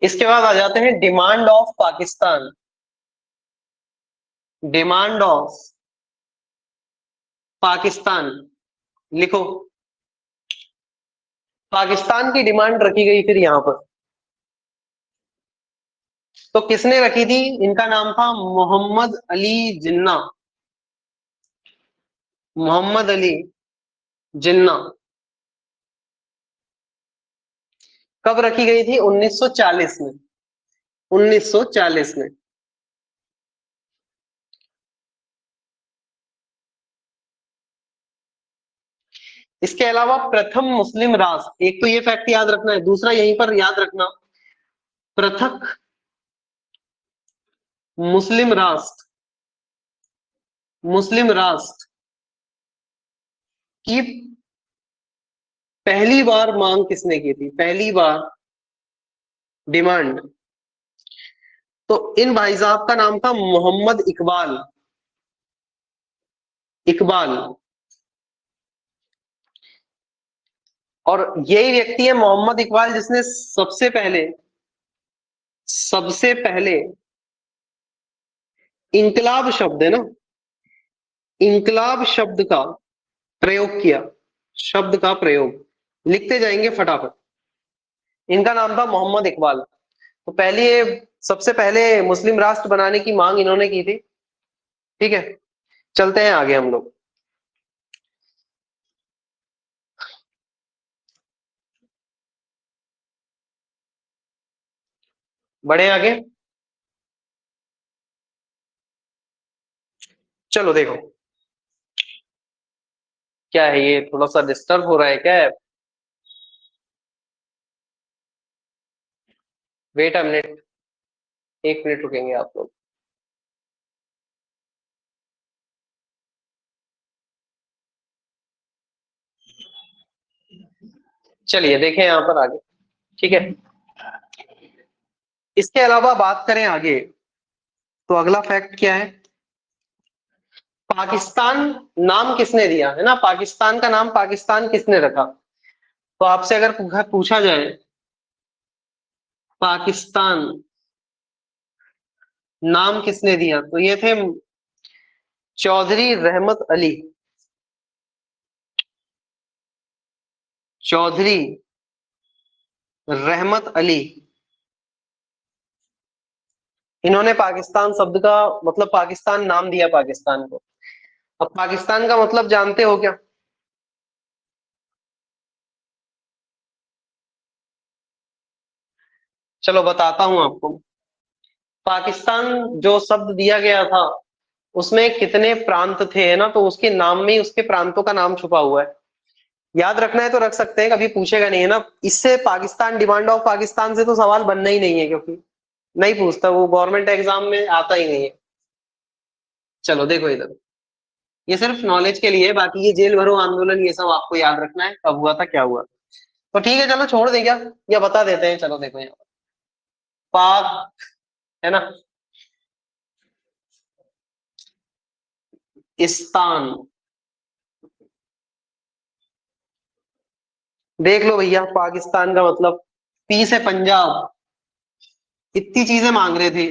इसके बाद आ जाते हैं demand of Pakistan. Demand of Pakistan लिखो, पाकिस्तान की डिमांड रखी गई फिर यहां पर, तो किसने रखी थी, इनका नाम था मोहम्मद अली जिन्ना, मोहम्मद अली जिन्ना। कब रखी गई थी, 1940 में, 1940 में। इसके अलावा प्रथम मुस्लिम राष्ट्र, एक तो ये फैक्ट याद रखना है, दूसरा यहीं पर याद रखना, पृथक मुस्लिम राष्ट्र, मुस्लिम राष्ट्र की पहली बार मांग किसने की थी, पहली बार डिमांड। तो इन भाई साहब का नाम था मोहम्मद इकबाल। इकबाल। और यही व्यक्ति है मोहम्मद इकबाल जिसने सबसे पहले इंकलाब शब्द है ना, इंकलाब शब्द का प्रयोग किया। शब्द का प्रयोग लिखते जाएंगे फटाफट। इनका नाम था मोहम्मद इकबाल। तो पहले सबसे पहले मुस्लिम राष्ट्र बनाने की मांग इन्होंने की थी। ठीक है, चलते हैं आगे हम लोग। बढ़े आगे। चलो देखो, क्या है ये, थोड़ा सा डिस्टर्ब हो रहा है क्या? वेट अ मिनट, एक मिनट रुकेंगे आप लोग। चलिए देखें यहां पर आगे। ठीक है, इसके अलावा बात करें आगे, तो अगला फैक्ट क्या है? पाकिस्तान नाम किसने दिया है ना, पाकिस्तान का नाम पाकिस्तान किसने रखा? तो आपसे अगर पूछा जाए पाकिस्तान नाम किसने दिया, तो ये थे चौधरी रहमत अली। चौधरी रहमत अली, इन्होंने पाकिस्तान शब्द का मतलब पाकिस्तान नाम दिया पाकिस्तान को। अब पाकिस्तान का मतलब जानते हो क्या? चलो बताता हूं आपको। पाकिस्तान जो शब्द दिया गया था उसमें कितने प्रांत थे, है ना, तो उसके नाम में ही उसके प्रांतों का नाम छुपा हुआ है। याद रखना है तो रख सकते हैं, कभी पूछेगा नहीं है ना। इससे पाकिस्तान डिमांड ऑफ पाकिस्तान से तो सवाल बनना ही नहीं है, क्योंकि नहीं पूछता, वो गवर्नमेंट एग्जाम में आता ही नहीं है। चलो देखो इधर, ये सिर्फ नॉलेज के लिए है, बाकी ये जेल भरो आंदोलन ये सब आपको याद रखना है, कब हुआ था क्या हुआ। तो ठीक है, चलो छोड़ दें क्या, या बता देते हैं? चलो देखो यहाँ पाक, है ना, इस्तान। देख लो भैया, पाकिस्तान का मतलब पी से पंजाब, इतनी चीजें मांग रहे थे।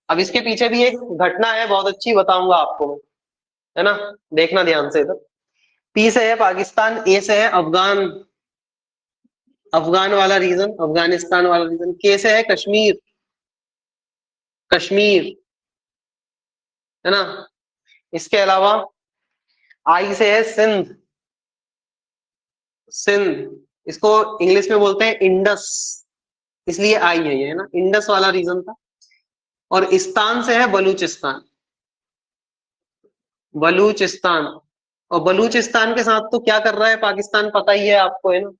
अब इसके पीछे भी एक घटना है बहुत अच्छी, बताऊंगा आपको मैं, है ना। देखना ध्यान से इधर। पी से है पाकिस्तान, ए से है अफगान, अफगान वाला रीजन, अफगानिस्तान वाला रीजन। के से है कश्मीर, कश्मीर, है ना। इसके अलावा आई से है सिंध, सिंध। इसको इंग्लिश में बोलते हैं इंडस, इसलिए आई है ये, है ना, इंडस वाला रीजन था। और इस्तान से है बलूचिस्तान, बलूचिस्तान। और बलूचिस्तान के साथ तो क्या कर रहा है पाकिस्तान, पता ही है आपको, है ना।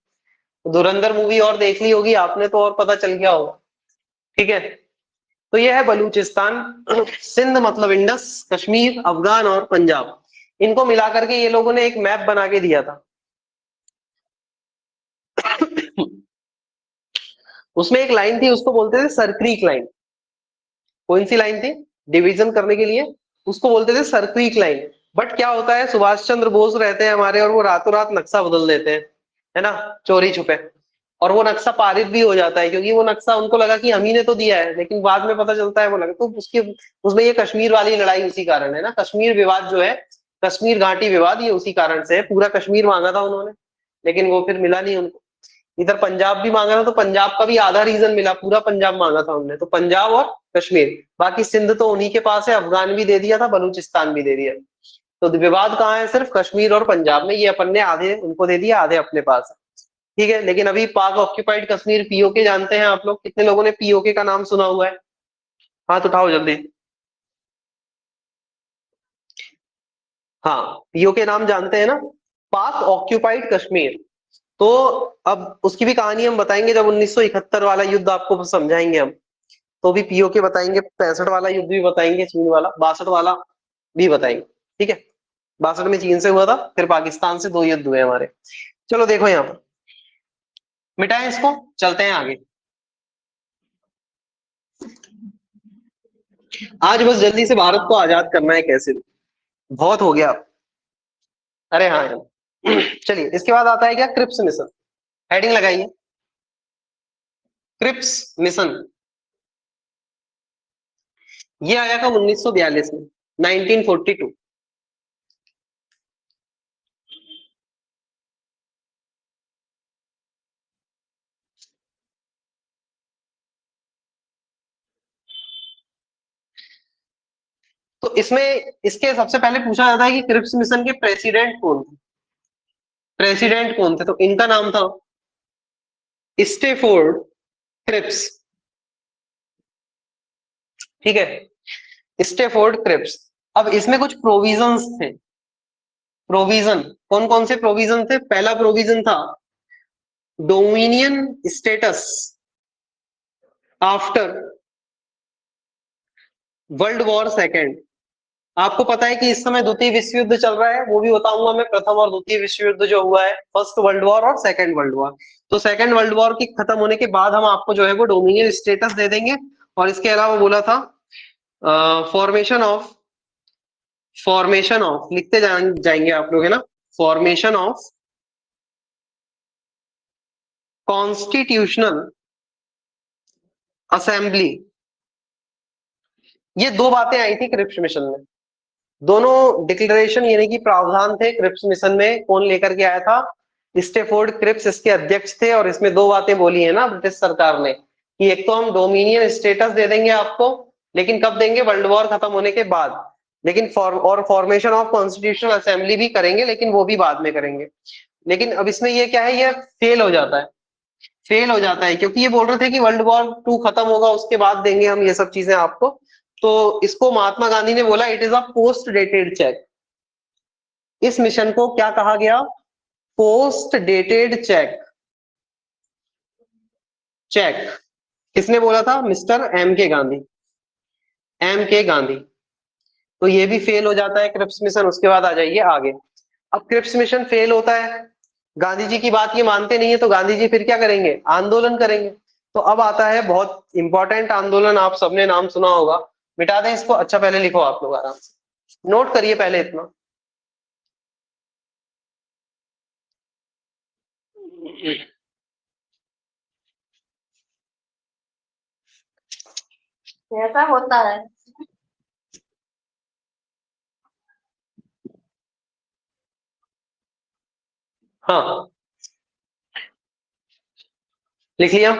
धुरंधर मूवी और देख ली होगी आपने तो और पता चल गया होगा। ठीक है, तो ये है बलूचिस्तान। सिंध मतलब इंडस, कश्मीर, अफगान और पंजाब, इनको मिलाकर के ये लोगों ने एक मैप बना के दिया था। उसमें एक लाइन थी, उसको बोलते थे सरक्रीक लाइन। कौन सी लाइन थी? डिवीजन करने के लिए उसको बोलते थे सर्क्रीक लाइन। बट क्या होता है, सुभाष चंद्र बोस रहते हैं हमारे और वो रातों रात नक्शा बदल देते हैं, है ना, चोरी छुपे। और वो नक्शा पारित भी हो जाता है, क्योंकि वो नक्शा उनको लगा कि हम ही ने तो दिया है, लेकिन बाद में पता चलता है वो लगा, तो उसके उसमें ये कश्मीर वाली लड़ाई उसी कारण है ना, कश्मीर विवाद जो है, कश्मीर घाटी विवाद, ये उसी कारण से है। पूरा कश्मीर मांगा था उन्होंने, लेकिन वो फिर मिला नहीं उनको। इधर पंजाब भी मांगा था, तो पंजाब का भी आधा रीजन मिला, पूरा पंजाब मांगा था उन्होंने, तो पंजाब और कश्मीर। बाकी सिंध तो उन्हीं के पास है, अफगान भी दे दिया था, बलूचिस्तान भी दे दिया। तो विवाद कहाँ है? सिर्फ कश्मीर और पंजाब में। ये अपन ने आधे उनको दे दिया, आधे अपने पास है। ठीक है, लेकिन अभी पाक ऑक्यूपाइड कश्मीर, पीओके जानते हैं आप लोग? कितने लोगों ने पीओके का नाम सुना हुआ है? हाथ उठाओ जल्दी। हाँ, पीओके नाम जानते हैं ना, पाक ऑक्यूपाइड कश्मीर। तो अब उसकी भी कहानी हम बताएंगे, जब 1971 वाला युद्ध आपको समझाएंगे हम, तो भी पीओके बताएंगे, 65 वाला युद्ध भी बताएंगे, चीन वाला, 62 वाला भी बताएंगे। ठीक है, 62 में चीन से हुआ था, फिर पाकिस्तान से दो युद्ध हुए हमारे। चलो देखो यहाँ पर, मिटाएं इसको, चलते हैं आगे। आज बस जल्दी से भारत को आजाद करना है कैसे भी। बहुत हो गया। अरे हाँ यार। चलिए, इसके बाद आता है क्या, क्रिप्स मिशन। हेडिंग लगाइए, क्रिप्स मिशन। ये आया था 1942 में, 1942। तो इसमें इसके सबसे पहले पूछा जाता है कि क्रिप्स मिशन के प्रेसिडेंट कौन थे। प्रेसिडेंट कौन थे, तो इनका नाम था स्टेफोर्ड क्रिप्स। ठीक है, स्टेफोर्ड क्रिप्स। अब इसमें कुछ प्रोविजंस थे। प्रोविजन कौन कौन से प्रोविजन थे, पहला प्रोविजन था dominion status after world war second. आपको पता है कि इस समय द्वितीय विश्व युद्ध चल रहा है, वो भी बताऊंगा मैं, प्रथम और द्वितीय विश्व युद्ध जो हुआ है, फर्स्ट वर्ल्ड वॉर और सेकंड वर्ल्ड वॉर। तो सेकंड वर्ल्ड वॉर की खत्म होने के बाद हम आपको जो है वो डोमिनियन स्टेटस दे देंगे। और इसके अलावा बोला था फॉर्मेशन ऑफ लिखते जाएंगे आप लोग, है ना, फॉर्मेशन ऑफ कॉन्स्टिट्यूशनल असेंबली। ये दो बातें आई थी क्रिप्स मिशन में। दोनों डिक्लेरेशन यानी कि प्रावधान थे क्रिप्स मिशन में, कौन लेकर के आया था, स्टेफोर्ड क्रिप्स इसके अध्यक्ष थे। और इसमें दो बातें बोली है ना ब्रिटिश सरकार ने, कि एक तो हम डोमिनियन स्टेटस दे देंगे आपको, लेकिन कब देंगे, वर्ल्ड वॉर खत्म होने के बाद। लेकिन फॉर्मेशन ऑफ कॉन्स्टिट्यूशनल असेंबली भी करेंगे, लेकिन वो भी बाद में करेंगे। लेकिन अब इसमें ये क्या है, ये फेल हो जाता है। फेल हो जाता है क्योंकि ये बोल रहे थे कि वर्ल्ड वॉर टू खत्म होगा उसके बाद देंगे हम ये सब चीजें आपको। तो इसको महात्मा गांधी ने बोला it is a post dated cheque. इस मिशन को क्या कहा गया, पोस्ट डेटेड चेक। चेक किसने बोला था, मिस्टर एम के गांधी। एम के गांधी। तो ये भी फेल हो जाता है क्रिप्स मिशन। उसके बाद आ जाइए आगे। अब क्रिप्स मिशन फेल होता है, गांधी जी की बात ये मानते नहीं है, तो गांधी जी फिर क्या करेंगे, आंदोलन करेंगे। तो अब आता है बहुत इंपॉर्टेंट आंदोलन, आप सबने नाम सुना होगा। मिटा दें इसको, अच्छा पहले लिखो आप लोग आराम से, नोट करिए पहले इतना। ऐसा होता है। हाँ, लिख लिया।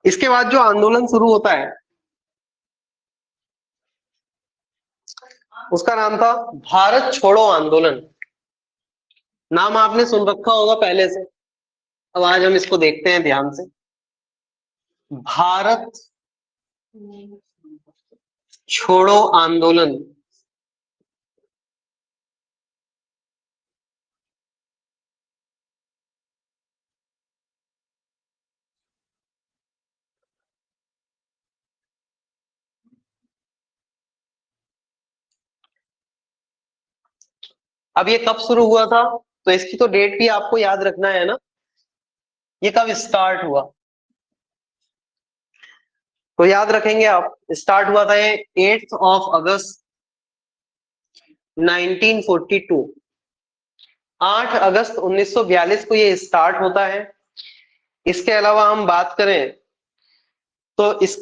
इसके बाद जो आंदोलन शुरू होता है उसका नाम था भारत छोड़ो आंदोलन। नाम आपने सुन रखा होगा पहले से। अब आज हम इसको देखते हैं ध्यान से। भारत छोड़ो आंदोलन। अब ये कब शुरू हुआ था, तो इसकी तो डेट भी आपको याद रखना है ना, ये कब स्टार्ट हुआ। तो याद रखेंगे आप, स्टार्ट हुआ था ये 8 अगस्त 1942। 8 अगस्त 1942 को ये स्टार्ट होता है। इसके अलावा हम बात करें तो इस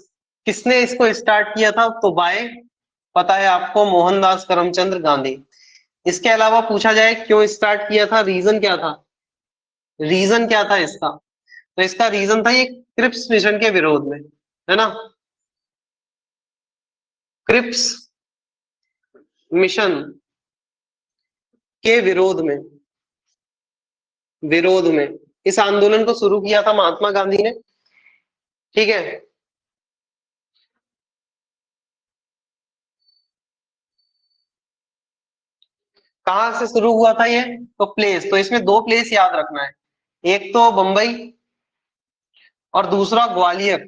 किसने इसको स्टार्ट किया था, तो बाय, पता है आपको, मोहनदास करमचंद गांधी। इसके अलावा पूछा जाए क्यों स्टार्ट किया था, रीजन क्या था, रीजन क्या था इसका, तो इसका रीजन था ये क्रिप्स मिशन के विरोध में, है ना। क्रिप्स मिशन के विरोध में इस आंदोलन को शुरू किया था महात्मा गांधी ने। ठीक है, कहां से शुरू हुआ था ये, तो प्लेस, तो इसमें दो प्लेस याद रखना है, एक तो बंबई और दूसरा ग्वालियर।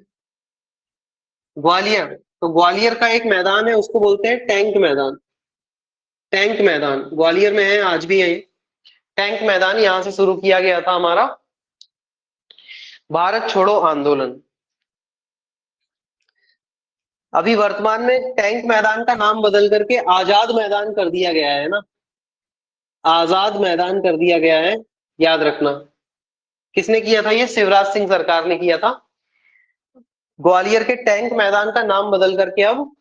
ग्वालियर, तो ग्वालियर का एक मैदान है उसको बोलते हैं टैंक मैदान। टैंक मैदान ग्वालियर में है, आज भी है। टैंक मैदान, यहां से शुरू किया गया था हमारा भारत छोड़ो आंदोलन। अभी वर्तमान में टैंक मैदान का नाम बदल करके आजाद मैदान कर दिया गया है ना। आजाद मैदान कर दिया गया है, याद रखना। किसने किया था ये? शिवराज सिंह सरकार ने किया था। ग्वालियर के टैंक मैदान का नाम बदल करके अब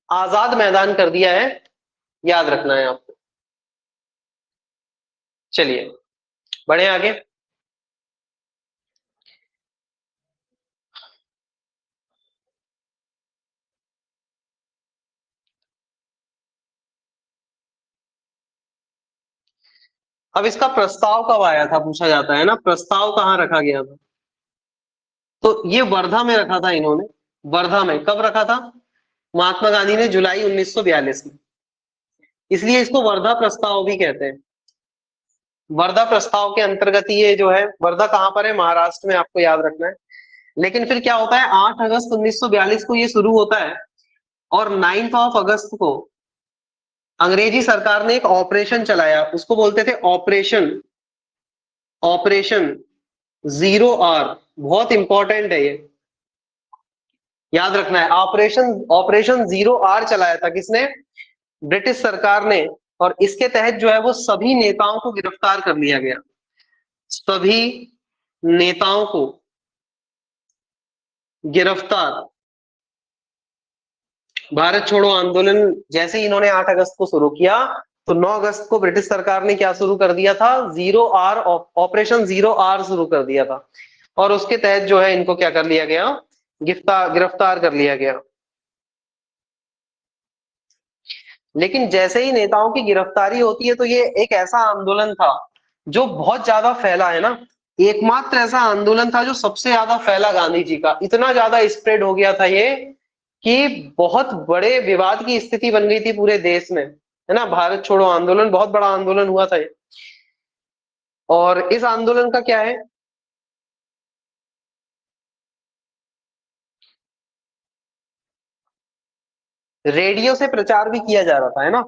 आजाद मैदान कर दिया है, याद रखना है आपको। चलिए बढ़े आगे। अब इसका प्रस्ताव कब आया था पूछा जाता है ना, प्रस्ताव कहाँ रखा गया था? तो ये वर्धा में रखा था इन्होंने। वर्धा में कब रखा था? महात्मा गांधी ने जुलाई 1942 में। इसलिए इसको वर्धा प्रस्ताव भी कहते हैं। वर्धा प्रस्ताव के अंतर्गत ये जो है, वर्धा कहाँ पर है? महाराष्ट्र में, आपको याद रखना है। लेकिन फिर क्या होता है, 8 अगस्त 1942 को ये शुरू होता है, और 9 अगस्त को अंग्रेजी सरकार ने एक ऑपरेशन चलाया, उसको बोलते थे ऑपरेशन, ऑपरेशन जीरो आर। बहुत इंपॉर्टेंट है ये, याद रखना है। ऑपरेशन ऑपरेशन जीरो आर चलाया था किसने? ब्रिटिश सरकार ने। और इसके तहत जो है वो सभी नेताओं को गिरफ्तार कर लिया गया। सभी नेताओं को गिरफ्तार। भारत छोड़ो आंदोलन जैसे ही इन्होंने 8 अगस्त को शुरू किया, तो 9 अगस्त को ब्रिटिश सरकार ने क्या शुरू कर दिया था? Zero R, operation zero R शुरू कर दिया था। और उसके तहत जो है इनको क्या कर लिया गया? गिरफ्तार कर लिया गया। लेकिन जैसे ही नेताओं की गिरफ्तारी होती है, तो ये एक ऐसा आंदोलन था जो बहुत ज्यादा फैला है ना। एकमात्र ऐसा आंदोलन था जो सबसे ज्यादा फैला गांधी जी का, इतना ज्यादा स्प्रेड हो गया था ये कि बहुत बड़े विवाद की स्थिति बन गई थी पूरे देश में, है ना। भारत छोड़ो आंदोलन बहुत बड़ा आंदोलन हुआ था ये। और इस आंदोलन का क्या है? रेडियो से प्रचार भी किया जा रहा था, है ना।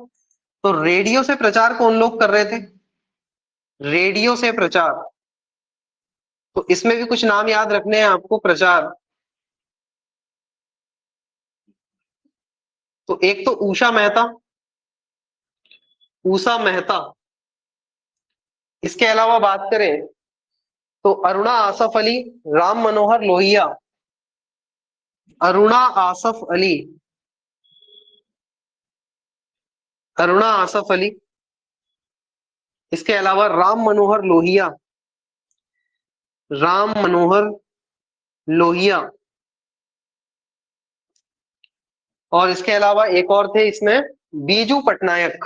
तो रेडियो से प्रचार कौन लोग कर रहे थे? रेडियो से प्रचार, तो इसमें भी कुछ नाम याद रखने हैं आपको। प्रचार, तो एक तो उषा मेहता, उषा मेहता। इसके अलावा बात करें तो अरुणा आसफ अली, राम मनोहर लोहिया। अरुणा आसफ अली, अरुणा आसफ अली। इसके अलावा राम मनोहर लोहिया, राम मनोहर लोहिया। और इसके अलावा एक और थे इसमें, बीजू पटनायक।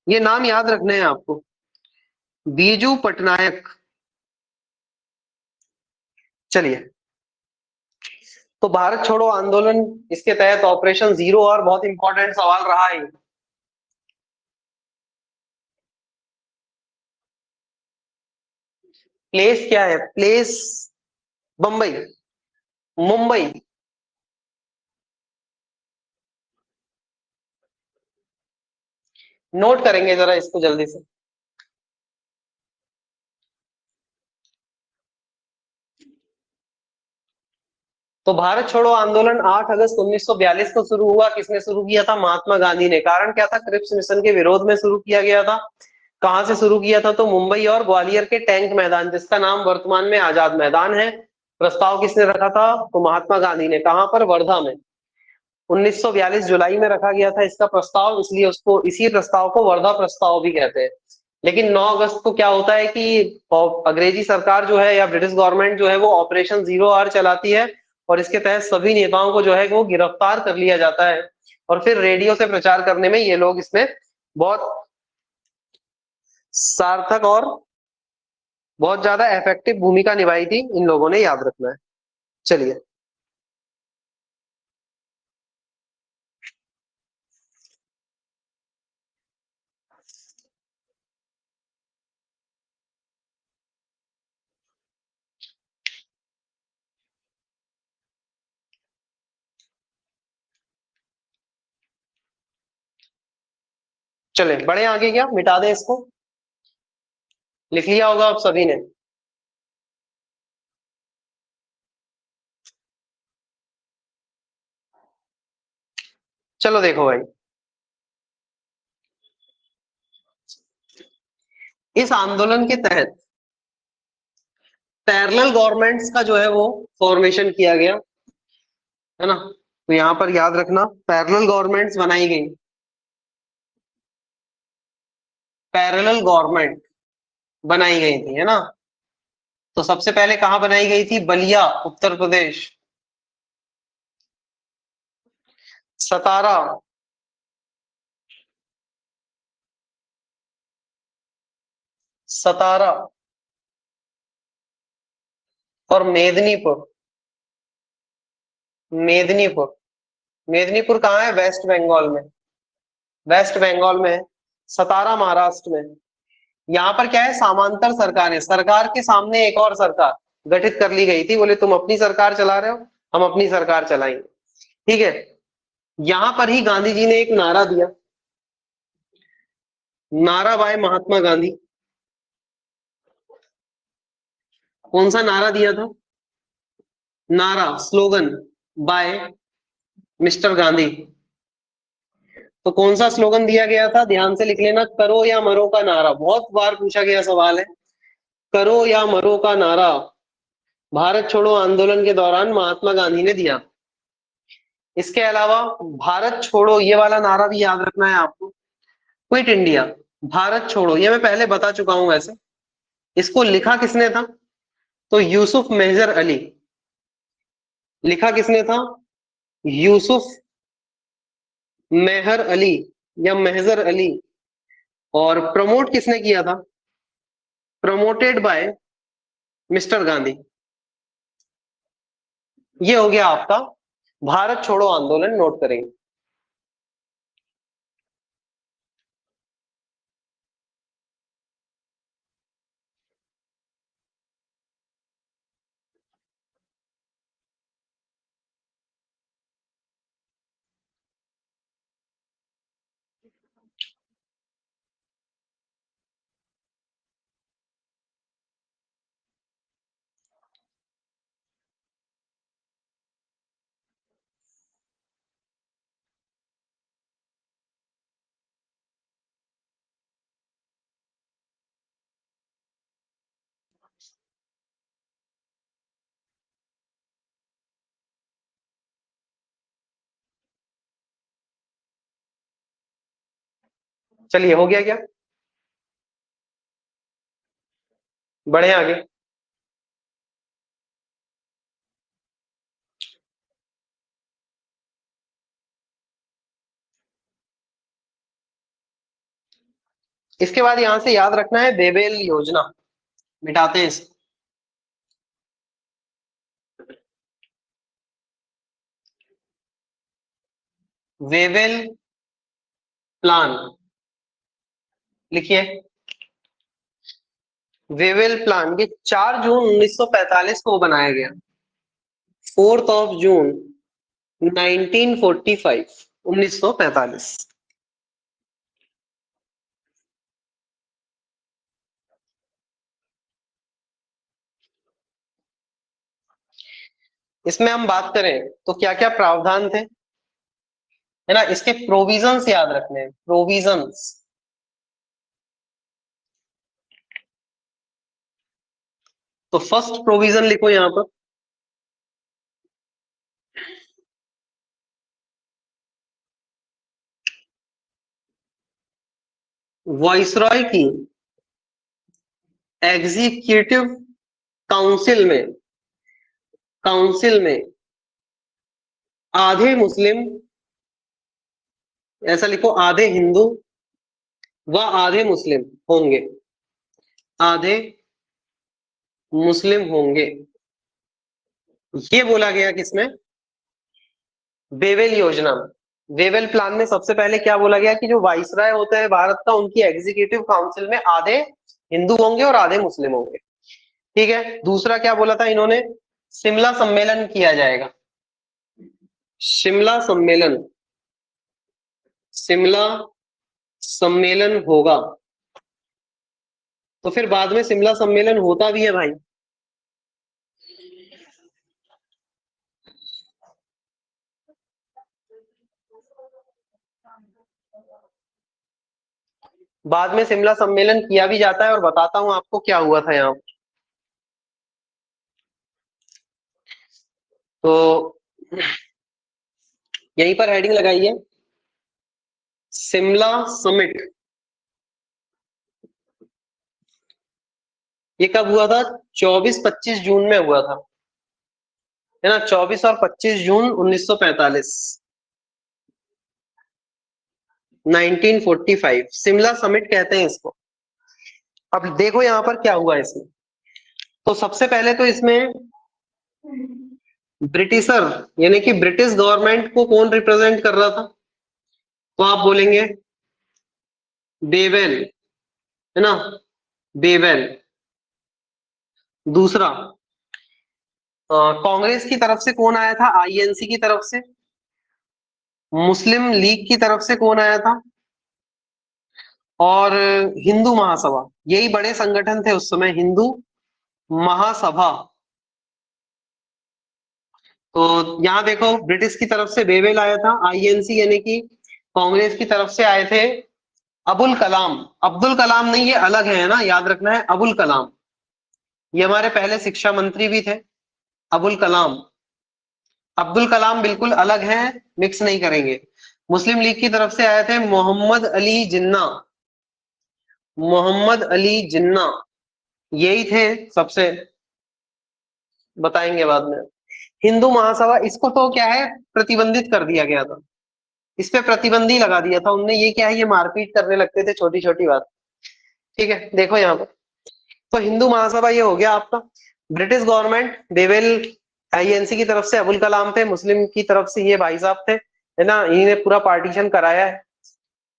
ये नाम याद रखने हैं आपको, बीजू पटनायक। चलिए, तो भारत छोड़ो आंदोलन, इसके तहत ऑपरेशन जीरो, और बहुत इंपॉर्टेंट सवाल रहा है। प्लेस क्या है? प्लेस बंबई, मुंबई। नोट करेंगे जरा इसको जल्दी से। तो भारत छोड़ो आंदोलन 8 अगस्त 1942 को शुरू हुआ। किसने शुरू किया था? महात्मा गांधी ने। कारण क्या था? क्रिप्स मिशन के विरोध में शुरू किया गया था। कहां से शुरू किया था? तो मुंबई और ग्वालियर के टैंक मैदान, जिसका नाम वर्तमान में आजाद मैदान है। प्रस्ताव किसने रखा था? तो महात्मा गांधी ने। कहां पर? वर्धा में। 1942 जुलाई में रखा गया था इसका प्रस्ताव, इसलिए उसको, इसी प्रस्ताव को वर्धा प्रस्ताव भी कहते हैं। लेकिन 9 अगस्त को क्या होता है कि अंग्रेजी सरकार जो है, या ब्रिटिश गवर्नमेंट जो है, वो ऑपरेशन जीरो आर चलाती है। और इसके तहत सभी नेताओं को जो है वो गिरफ्तार कर लिया जाता है। और फिर रेडियो से प्रचार करने में ये लोग इसमें बहुत सार्थक और बहुत ज्यादा इफेक्टिव भूमिका निभाई थी इन लोगों ने, याद रखना है। चलिए, चले बड़े आगे, क्या मिटा दें इसको? लिख लिया होगा आप सभी ने। चलो देखो भाई, इस आंदोलन के तहत पैरेलल गवर्नमेंट्स का जो है वो फॉर्मेशन किया गया, है ना। तो यहां पर याद रखना, पैरेलल गवर्नमेंट्स बनाई गई, पैरेलल गवर्नमेंट बनाई गई थी, है ना। तो सबसे पहले कहां बनाई गई थी? बलिया, उत्तर प्रदेश। सतारा, सतारा और मेदिनीपुर, मेदिनीपुर। मेदिनीपुर कहाँ है? वेस्ट बंगाल में, वेस्ट बंगाल में है। सतारा महाराष्ट्र में। यहाँ पर क्या है? समांतर सरकार है, सरकार के सामने एक और सरकार गठित कर ली गई थी, बोले तुम अपनी सरकार चला रहे हो, हम अपनी सरकार चलाएंगे, ठीक है। यहां पर ही गांधी जी ने एक नारा दिया, नारा बाय महात्मा गांधी। कौन सा नारा दिया था? नारा, स्लोगन बाय मिस्टर गांधी। तो कौन सा स्लोगन दिया गया था? ध्यान से लिख लेना, करो या मरो का नारा। बहुत बार पूछा गया सवाल है, करो या मरो का नारा भारत छोड़ो आंदोलन के दौरान महात्मा गांधी ने दिया। इसके अलावा भारत छोड़ो ये वाला नारा भी याद रखना है आपको, क्विट इंडिया, भारत छोड़ो, ये मैं पहले बता चुका हूं वैसे। इसको लिखा किसने था? तो यूसुफ मेहजर अली। लिखा किसने था? यूसुफ मेहर अली या मेहजर अली। और प्रमोट किसने किया था? Promoted by mister Gandhi. ये हो गया आपका भारत छोड़ो आंदोलन, नोट करेंगे। चलिए हो गया क्या? बढ़े आगे। इसके बाद यहां से याद रखना है वेवेल योजना, मिटाते हैं इसको। वेवेल प्लान लिखिए, वेवेल प्लान ये 4 जून 1945 को बनाया गया, 4 ऑफ जून 1945, 1945। इसमें हम बात करें तो क्या क्या प्रावधान थे, है ना। इसके प्रोविजंस याद रखने हैं, प्रोविजंस। तो फर्स्ट प्रोविजन लिखो यहां पर, वाइसरॉय की एग्जीक्यूटिव काउंसिल में, काउंसिल में आधे मुस्लिम, ऐसा लिखो, आधे हिंदू व आधे मुस्लिम होंगे, आधे मुस्लिम होंगे। ये बोला गया किसमें? वेवेल योजना में। वेवेल प्लान में सबसे पहले क्या बोला गया कि जो वाइसराय होता है भारत का, उनकी एग्जीक्यूटिव काउंसिल में आधे हिंदू होंगे और आधे मुस्लिम होंगे, ठीक है। दूसरा क्या बोला था इन्होंने? शिमला सम्मेलन किया जाएगा, शिमला सम्मेलन, शिमला सम्मेलन होगा। तो फिर बाद में शिमला सम्मेलन होता भी है भाई। बाद में शिमला सम्मेलन किया भी जाता है, और बताता हूं आपको क्या हुआ था यहाँ। तो यहीं पर हेडिंग लगाइए, शिमला समिट। ये कब हुआ था? 24-25 जून में हुआ था, है ना। 24 और 25 जून 1945, 1945 शिमला समिट कहते हैं इसको। अब देखो यहाँ पर क्या हुआ इसमें। तो सबसे पहले तो इसमें ब्रिटिशर यानी कि ब्रिटिश गवर्नमेंट को कौन रिप्रेजेंट कर रहा था? तो आप बोलेंगे बेवेल, है ना, बेवेल। दूसरा, कांग्रेस की तरफ से कौन आया था? आईएनसी की तरफ से। मुस्लिम लीग की तरफ से कौन आया था? और हिंदू महासभा, यही बड़े संगठन थे उस समय, हिंदू महासभा। तो यहाँ देखो, ब्रिटिश की तरफ से बेवेल आया था, आईएनसी यानी कि कांग्रेस की तरफ से आए थे अबुल कलाम। अब्दुल कलाम नहीं, ये अलग है ना, याद रखना है, अबुल कलाम। ये हमारे पहले शिक्षा मंत्री भी थे, अबुल कलाम। अब्दुल कलाम बिल्कुल अलग है, मिक्स नहीं करेंगे। मुस्लिम लीग की तरफ से आए थे मोहम्मद अली जिन्ना, मोहम्मद अली जिन्ना, यही थे सबसे, बताएंगे बाद में। हिंदू महासभा, इसको तो क्या है, प्रतिबंधित कर दिया गया था, इस पे प्रतिबंध ही लगा दिया था उनने। ये क्या है, ये मारपीट करने लगते थे छोटी छोटी बात। ठीक है, देखो यहाँ पर। तो हिंदू महासभा ये हो गया आपका। ब्रिटिश गवर्नमेंट, बेवेल आईएनसी की तरफ से अबुल कलाम थे, मुस्लिम की तरफ से ये भाई साहब थे, है ना, इन्होंने पूरा पार्टीशन कराया है,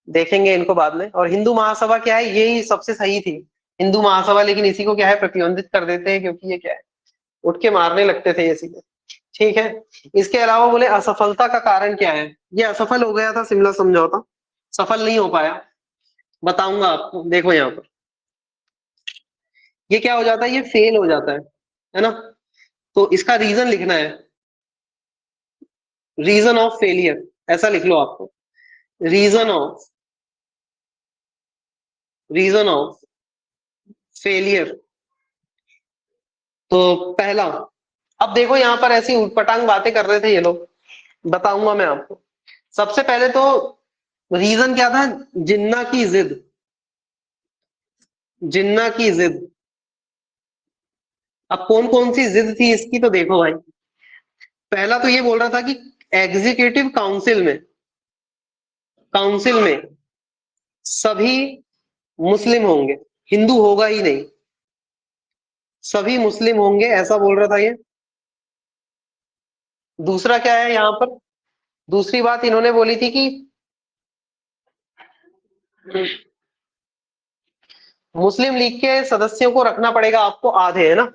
देखेंगे इनको बाद में। और हिंदू महासभा क्या है, यही सबसे सही थी हिंदू महासभा, लेकिन इसी को क्या है, प्रतिबंधित कर देते हैं, क्योंकि ये क्या है, उठ के मारने लगते थे ये सीधे। ठीक है। इसके अलावा बोले असफलता का कारण क्या है? ये असफल हो गया था शिमला समझौता, सफल नहीं हो पाया, बताऊंगा आपको। देखो यहाँ पर ये क्या हो जाता है, ये फेल हो जाता है ना। तो इसका रीजन लिखना है, रीजन ऑफ फेलियर, ऐसा लिख लो आपको, reason of, reason of failure. तो पहला, अब देखो यहाँ पर ऐसी उटपटांग बातें कर रहे थे ये लोग, बताऊंगा मैं आपको। सबसे पहले तो रीजन क्या था, जिन्ना की जिद, जिन्ना की जिद। अब कौन कौन सी जिद थी इसकी, तो देखो भाई, पहला तो ये बोल रहा था कि एग्जीक्यूटिव काउंसिल में, काउंसिल में सभी मुस्लिम होंगे, हिंदू होगा ही नहीं, सभी मुस्लिम होंगे, ऐसा बोल रहा था ये। दूसरा क्या है यहाँ पर, दूसरी बात इन्होंने बोली थी कि मुस्लिम लीग के सदस्यों को रखना पड़ेगा आपको आधे, है ना,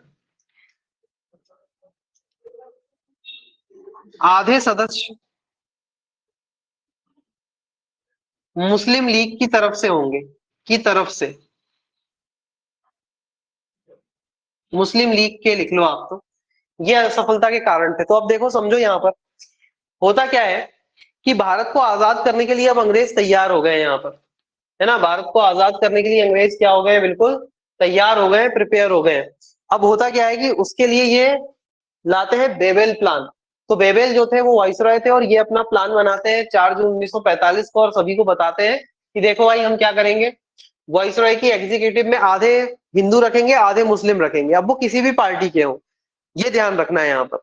आधे सदस्य मुस्लिम लीग की तरफ से होंगे, की तरफ से, मुस्लिम लीग के लिख लो आप। तो ये असफलता के कारण थे। तो अब देखो, समझो यहाँ पर होता क्या है कि भारत को आजाद करने के लिए अब अंग्रेज तैयार हो गए हैं यहाँ पर, है ना, भारत को आजाद करने के लिए अंग्रेज क्या हो गए हैं, बिल्कुल तैयार हो गए हैं, प्रिपेयर हो गए हैं। अब होता क्या है कि उसके लिए ये लाते हैं बेबेल प्लान। तो बेबेल जो थे वो वाइसरॉय थे, और ये अपना प्लान बनाते हैं 4 जून 1945 को, और सभी को बताते हैं कि देखो भाई हम क्या करेंगे, वाइसरॉय की एग्जीक्यूटिव में आधे हिंदू रखेंगे, आधे मुस्लिम रखेंगे, अब वो किसी भी पार्टी के हो, ये ध्यान रखना है यहाँ पर।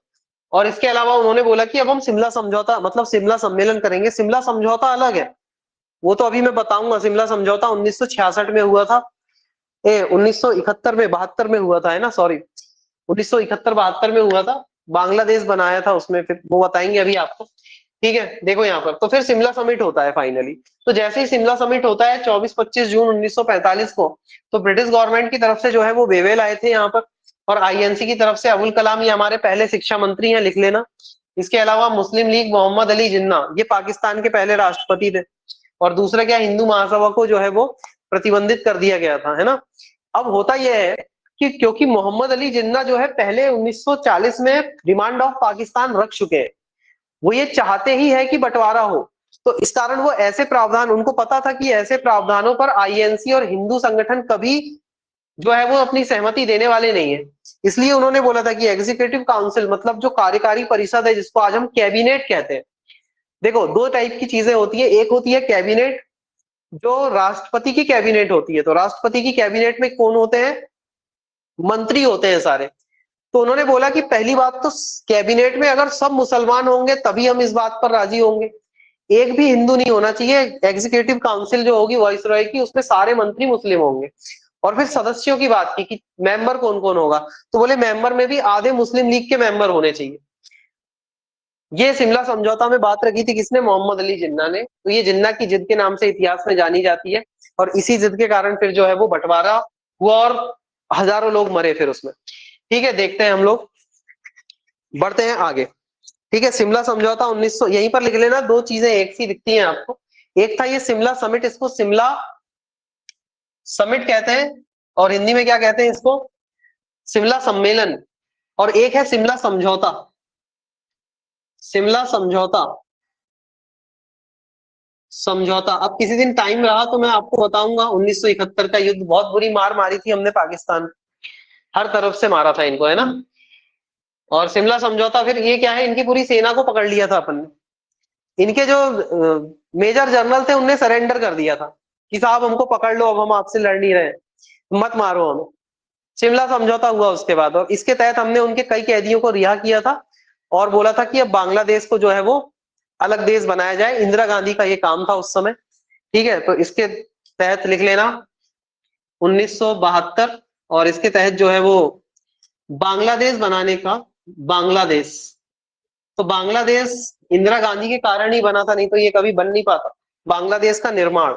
और इसके अलावा उन्होंने बोला कि अब हम शिमला समझौता मतलब शिमला सम्मेलन करेंगे। शिमला समझौता अलग है, वो तो अभी मैं बताऊंगा। शिमला समझौता 1966 में हुआ था, 1971 में, 72 में हुआ था, है ना, सॉरी, 1971-72 में हुआ था। बांग्लादेश बनाया था उसमें, फिर वो बताएंगे अभी आपको। ठीक है, देखो यहाँ पर, तो फिर शिमला समिट होता है फाइनली। तो जैसे ही शिमला समिट होता है 24-25 जून 1945 को, तो ब्रिटिश गवर्नमेंट की तरफ से जो है वो बेवेल आए थे यहाँ पर, और आईएनसी की तरफ से अबुल कलाम, ये हमारे पहले शिक्षा मंत्री हैं, लिख लेना। इसके अलावा मुस्लिम लीग मोहम्मद अली जिन्ना, ये पाकिस्तान के पहले राष्ट्रपति थे। और दूसरा क्या, हिंदू महासभा को जो है वो प्रतिबंधित कर दिया गया था, है ना। अब होता यह है कि क्योंकि मोहम्मद अली जिन्ना जो है पहले 1940 में रिमांड ऑफ पाकिस्तान रख चुके हैं, वो ये चाहते ही है कि बंटवारा हो, तो इस कारण वो ऐसे प्रावधान, उनको पता था कि ऐसे प्रावधानों पर आईएनसी और हिंदू संगठन कभी जो है वो अपनी सहमति देने वाले नहीं है। इसलिए उन्होंने बोला था कि एग्जीक्यूटिव काउंसिल मतलब जो कार्यकारी परिषद है, जिसको आज हम कैबिनेट कहते हैं। देखो, दो टाइप की चीजें होती है, एक होती है कैबिनेट जो राष्ट्रपति की कैबिनेट होती है। तो राष्ट्रपति की कैबिनेट में कौन होते हैं, मंत्री होते हैं सारे। तो उन्होंने बोला कि पहली बात तो कैबिनेट में अगर सब मुसलमान होंगे तभी हम इस बात पर राजी होंगे, एक भी हिंदू नहीं होना चाहिए। एग्जीक्यूटिव काउंसिल जो होगी वाइसरॉय की, उसमें सारे मंत्री मुस्लिम होंगे। और फिर सदस्यों की बात की कि मेंबर कौन कौन होगा, तो बोले मेंबर में भी आधे मुस्लिम लीग के मेंबर होने चाहिए। ये शिमला समझौता में बात रखी थी किसने, मोहम्मद अली जिन्ना ने। तो ये जिन्ना की जिद के नाम से इतिहास में जानी जाती है, और इसी जिद के कारण फिर जो है वो बंटवारा हुआ और हजारों लोग मरे फिर उसमें। ठीक है, देखते हैं हम लोग, बढ़ते हैं आगे। ठीक है, शिमला समझौता 1900, यहीं पर लिख लेना, दो चीजें एक सी दिखती हैं आपको। एक था ये शिमला समिट, इसको शिमला समिट कहते हैं, और हिंदी में क्या कहते हैं इसको, शिमला सम्मेलन। और एक है शिमला समझौता, शिमला समझौता, समझौता। अब किसी दिन टाइम रहा तो मैं आपको बताऊंगा 1971 का युद्ध, बहुत बुरी मार मारी थी हमने पाकिस्तान, हर तरफ से मारा था इनको, है ना। और शिमला समझौता फिर ये क्या है, इनकी पूरी सेना को पकड़ लिया था अपन ने। इनके जो मेजर जनरल थे उनने सरेंडर कर दिया था कि साहब हमको पकड़ लो, अब हम आपसे लड़ नहीं रहे, मत मारो हमें। शिमला समझौता हुआ उसके बाद, और इसके तहत हमने उनके कई कैदियों को रिहा किया था, और बोला था कि अब बांग्लादेश को जो है वो अलग देश बनाया जाए। इंदिरा गांधी का ये काम था उस समय। ठीक है, तो इसके तहत लिख लेना 1972, और इसके तहत जो है वो बांग्लादेश बनाने का, बांग्लादेश, तो बांग्लादेश इंदिरा गांधी के कारण ही बना था, नहीं तो ये कभी बन नहीं पाता। बांग्लादेश का निर्माण,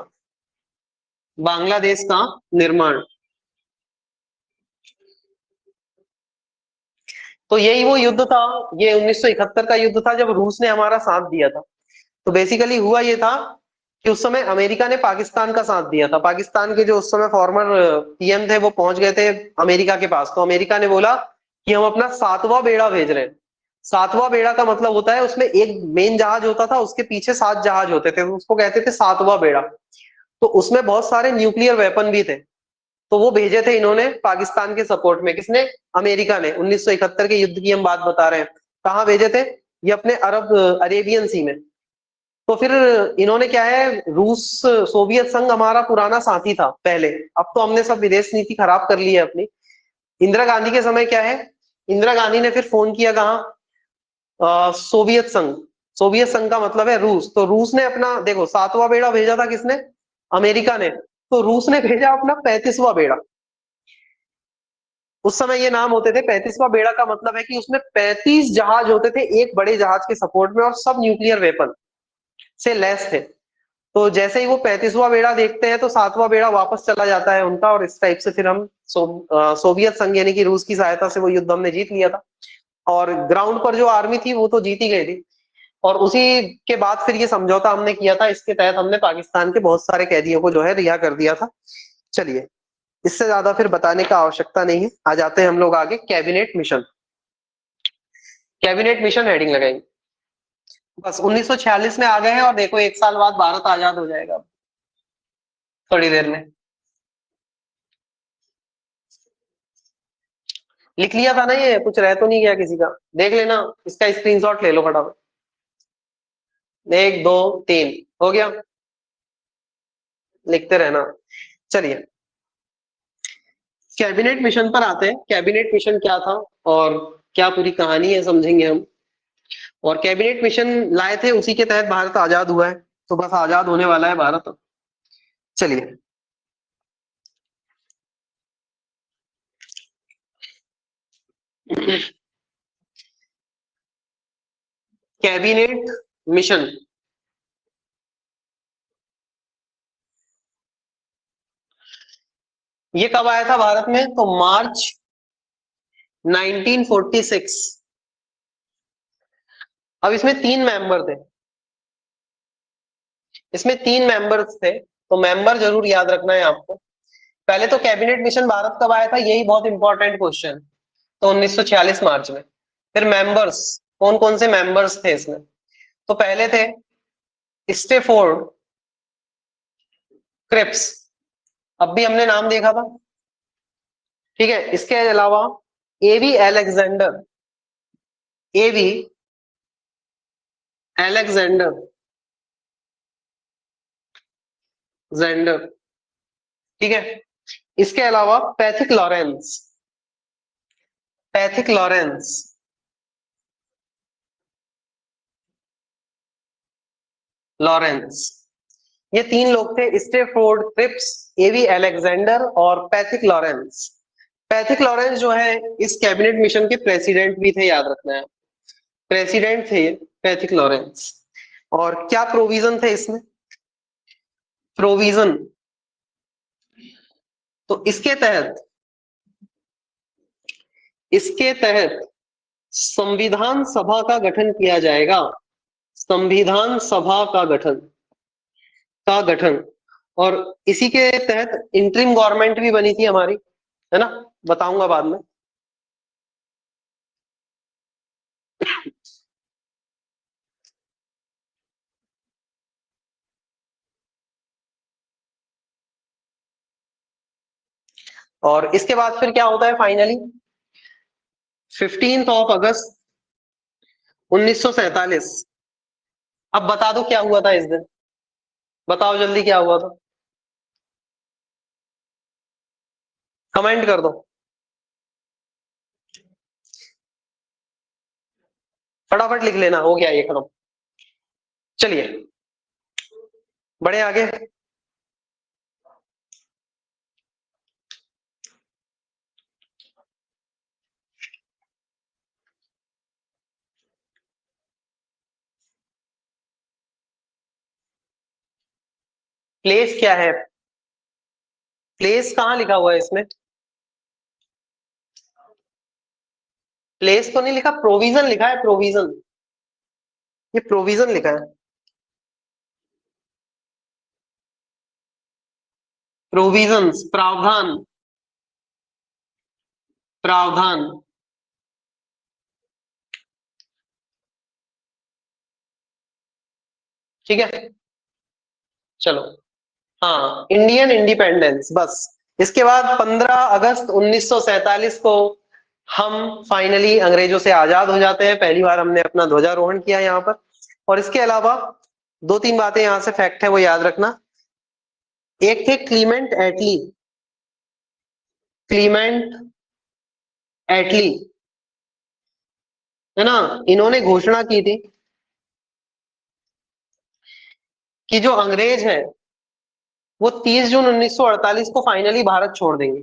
बांग्लादेश का निर्माण। तो यही वो युद्ध था, ये 1971 का युद्ध था जब रूस ने हमारा साथ दिया था। तो बेसिकली हुआ ये था कि उस समय अमेरिका ने पाकिस्तान का साथ दिया था। पाकिस्तान के जो उस समय फॉर्मर पीएम थे वो पहुंच गए थे अमेरिका के पास। तो अमेरिका ने बोला कि हम अपना सातवां बेड़ा भेज रहे हैं। सातवां बेड़ा का मतलब होता है उसमें एक मेन जहाज होता था, उसके पीछे 7 जहाज होते थे, तो उसको कहते थे सातवां बेड़ा। तो उसमें बहुत सारे न्यूक्लियर वेपन भी थे। तो वो भेजे थे इन्होंने पाकिस्तान के सपोर्ट में, किसने, अमेरिका ने। 1971 के युद्ध की हम बात बता रहे हैं। कहाँ भेजे थे, ये अपने अरेबियन सी में। तो फिर इन्होंने क्या है, रूस, सोवियत संघ हमारा पुराना साथी था पहले, अब तो हमने सब विदेश नीति खराब कर ली है अपनी। इंदिरा गांधी के समय क्या है, इंदिरा गांधी ने फिर फोन किया कहाँ, सोवियत संघ। सोवियत संघ का मतलब है रूस। तो रूस ने अपना, देखो, सातवां बेड़ा भेजा था किसने, अमेरिका ने। तो रूस ने भेजा अपना 35वां बेड़ा। उस समय ये नाम होते थे 35वां बेड़ा, का मतलब है कि उसमें 35 जहाज होते थे एक बड़े जहाज के सपोर्ट में, और सब न्यूक्लियर वेपन से लैस थे। तो जैसे ही वो 35वां बेड़ा देखते हैं तो सातवां बेड़ा वापस चला जाता है उनका, और इस टाइप से फिर हम सोवियत संघ यानी कि रूस की सहायता से वो युद्ध हमने जीत लिया था। और ग्राउंड पर जो आर्मी थी वो तो जीत ही गई थी। और उसी के बाद फिर ये समझौता हमने किया था, इसके तहत हमने पाकिस्तान के बहुत सारे कैदियों को जो है रिहा कर दिया था। चलिए, इससे ज्यादा फिर बताने का आवश्यकता नहीं है। आ जाते हैं हम लोग आगे, cabinet mission. Cabinet mission heading लगाएंगे। बस 1946 में आ गए हैं, और देखो 1 साल बाद भारत आजाद हो जाएगा थोड़ी देर में। लिख लिया था ना, ये कुछ रह तो नहीं गया किसी का, देख लेना, इसका स्क्रीनशॉट ले लो फटाफट। 1 2 3 हो गया, लिखते रहना। चलिए, कैबिनेट मिशन पर आते हैं। कैबिनेट मिशन क्या था और क्या पूरी कहानी है, समझेंगे हम। और कैबिनेट मिशन लाए थे, उसी के तहत भारत आजाद हुआ है। तो बस आजाद होने वाला है भारत। चलिए, कैबिनेट मिशन ये कब आया था भारत में, तो मार्च 1946। अब इसमें 3 मेंबर थे। इसमें 3 मेंबर्स थे, तो मेंबर जरूर याद रखना है आपको। पहले तो कैबिनेट मिशन भारत कब आया था, यही बहुत इंपॉर्टेंट क्वेश्चन। तो 1946 मार्च में। फिर मेंबर्स, कौन कौन से मेंबर्स थे इसमें? तो पहले थे स्टेफोर्ड क्रिप्स, अब भी हमने नाम देखा था, ठीक है। इसके अलावा एवी एलेक्जेंडर, एवी एलेक्जेंडर जेंडर, ठीक है। इसके अलावा Pethick Lawrence, Pethick Lawrence, Lawrence, ये 3 लोग थे, स्टेफोर्ड क्रिप्स, एवी एलेक्जेंडर और पैथिक लॉरेंस। पैथिक लॉरेंस जो है इस कैबिनेट मिशन के प्रेसिडेंट भी थे, याद रखना है, प्रेसिडेंट थे पैथिक लॉरेंस। और क्या प्रोविजन थे इसमें? प्रोविजन, तो इसके तहत संविधान सभा का गठन किया जाएगा, संविधान सभा का गठन। और इसी के तहत इंटरिम गवर्नमेंट भी बनी थी हमारी, है ना, बताऊंगा बाद में। और इसके बाद फिर क्या होता है फाइनली? 15 अगस्त 1947। अब बता दो क्या हुआ था इस दिन, बताओ जल्दी क्या हुआ था, कमेंट कर दो, फटाफट लिख लेना, हो गया ये खत्म। चलिए बढ़े आगे। प्लेस क्या है? प्लेस कहाँ लिखा हुआ है इसमें? प्लेस तो नहीं लिखा, प्रोविजन लिखा है, प्रोविजन, ये प्रोविजन लिखा है, प्रोविजंस, प्रावधान, प्रावधान, ठीक है। चलो, हाँ, इंडियन इंडिपेंडेंस, बस। इसके बाद 15 अगस्त 1947 को हम फाइनली अंग्रेजों से आजाद हो जाते हैं, पहली बार हमने अपना ध्वजारोहण किया यहाँ पर। और इसके अलावा 2-3 बातें यहाँ से फैक्ट है वो याद रखना। एक थे क्लीमेंट एटली, क्लीमेंट एटली, है ना, इन्होंने घोषणा की थी कि जो अंग्रेज है वो 30 जून 1948 को फाइनली भारत छोड़ देंगे।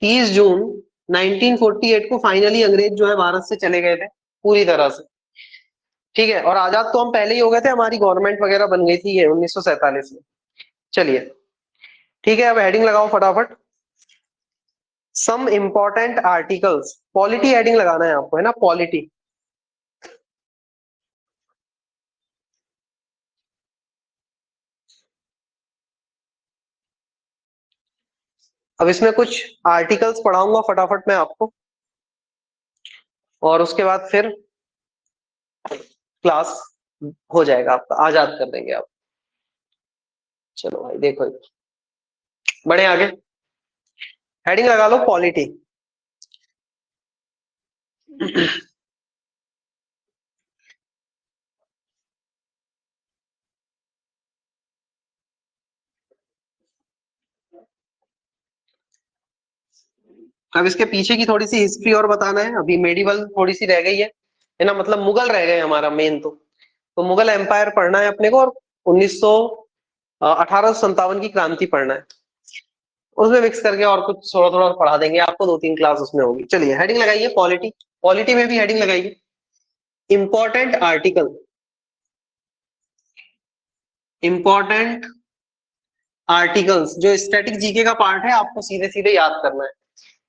30 जून 1948 को फाइनली अंग्रेज जो है भारत से चले गए थे पूरी तरह से, ठीक है। और आजाद तो हम पहले ही हो गए थे, हमारी गवर्नमेंट वगैरह बन गई थी ये 1947 में। चलिए ठीक है, अब हेडिंग लगाओ फटाफट। Some important articles, polity heading लगाना है आपको, है ना, पॉलिटी। अब इसमें कुछ आर्टिकल्स पढ़ाऊंगा फटाफट मैं आपको, और उसके बाद फिर क्लास हो जाएगा आपका, आजाद कर देंगे आप। चलो भाई देखो, बढ़े आगे, हेडिंग लगा लो पॉलिटी। अब इसके पीछे की थोड़ी सी हिस्ट्री और बताना है, अभी मेडिवल थोड़ी सी रह गई है ना, मतलब मुगल रह गए हमारा मेन तो मुगल एम्पायर पढ़ना है अपने को, और 1857 की क्रांति पढ़ना है, उसमें मिक्स करके और कुछ थोड़ा थोड़ा पढ़ा देंगे आपको, 2-3 क्लास उसमें होगी। चलिए हेडिंग लगाइए पॉलिटी, पॉलिटी में भी हेडिंग लगाइए इंपॉर्टेंट आर्टिकल, इंपॉर्टेंट आर्टिकल्स, जो स्टैटिक जीके का पार्ट है आपको सीधे सीधे याद करना है।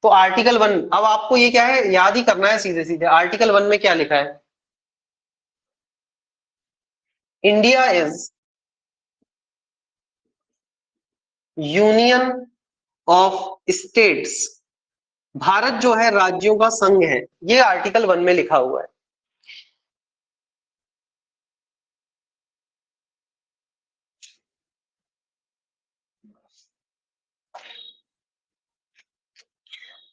तो आर्टिकल 1, अब आपको ये क्या है, याद ही करना है सीधे सीधे। आर्टिकल 1 में क्या लिखा है? India is union of states, Bharat जो है राज्यों का संघ है, ये आर्टिकल 1 में लिखा हुआ है।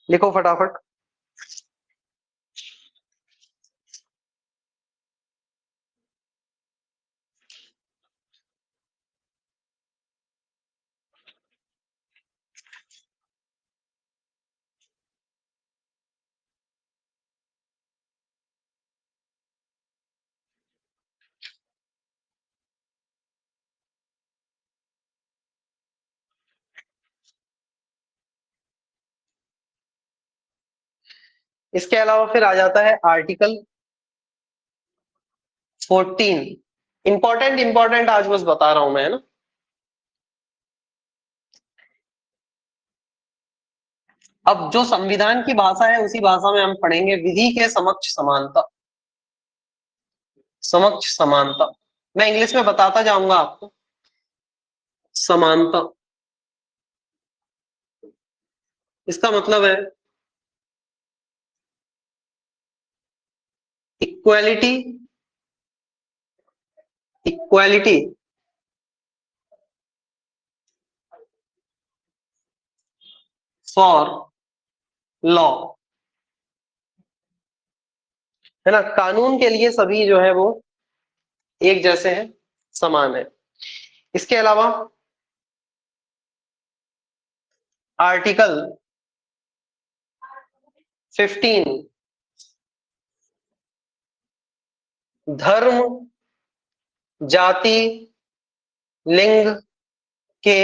लिखो फटाफट। इसके अलावा फिर आ जाता है आर्टिकल 14। इंपॉर्टेंट इंपॉर्टेंट आज बस बता रहा हूं मैं, है ना। अब जो संविधान की भाषा है उसी भाषा में हम पढ़ेंगे। विधि के समक्ष समानता, समक्ष समानता, मैं इंग्लिश में बताता जाऊंगा आपको। समानता, इसका मतलब है इक्वालिटी, इक्वालिटी फॉर लॉ, है ना। कानून के लिए सभी जो है वो एक जैसे हैं, समान है। इसके अलावा आर्टिकल 15, धर्म, जाति, लिंग के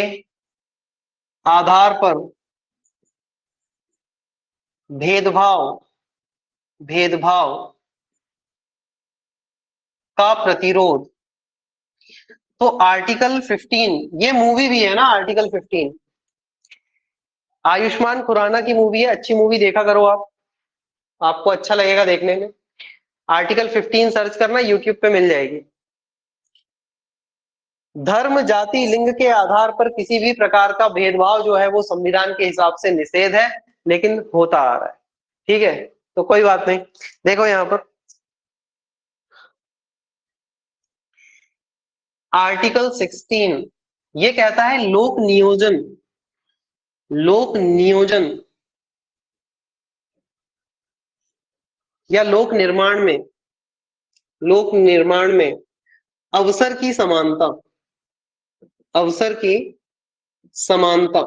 आधार पर भेदभाव, भेदभाव का प्रतिरोध। तो आर्टिकल 15, ये मूवी भी है ना आर्टिकल 15, आयुष्मान खुराना की मूवी है, अच्छी मूवी देखा करो आप, आपको अच्छा लगेगा देखने में। आर्टिकल 15 सर्च करना, यूट्यूब पे मिल जाएगी। धर्म, जाति, लिंग के आधार पर किसी भी प्रकार का भेदभाव जो है वो संविधान के हिसाब से निषेध है, लेकिन होता आ रहा है। ठीक है, तो कोई बात नहीं। देखो यहां पर आर्टिकल 16, ये कहता है लोक नियोजन, लोक नियोजन या लोक निर्माण में, लोक निर्माण में अवसर की समानता, अवसर की समानता।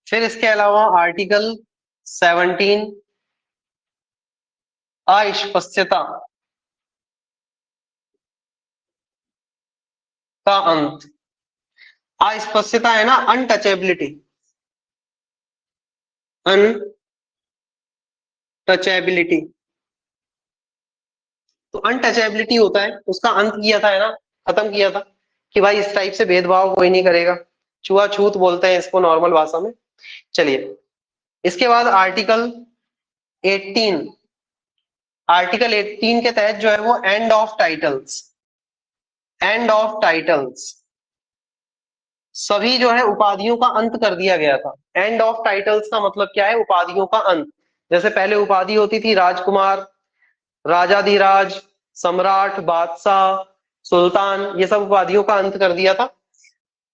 फिर इसके अलावा आर्टिकल 17, अस्पृश्यता का अंत। अस्पृश्यता है ना, अनटचेबिलिटी, अनटचेबिलिटी। तो अनटचेबिलिटी होता है, उसका अंत किया था, है ना, खत्म किया था कि भाई इस टाइप से भेदभाव कोई नहीं करेगा। छुआछूत बोलते हैं इसको नॉर्मल भाषा में। चलिए, इसके बाद आर्टिकल 18, आर्टिकल 18 के तहत जो है वो end of titles, end of titles, सभी जो है उपाधियों का अंत कर दिया गया था। एंड ऑफ टाइटल्स का मतलब क्या है? उपाधियों का अंत। जैसे पहले उपाधि होती थी राजकुमार, राजाधिराज, सम्राट, बादशाह, सुल्तान, ये सब उपाधियों का अंत कर दिया था।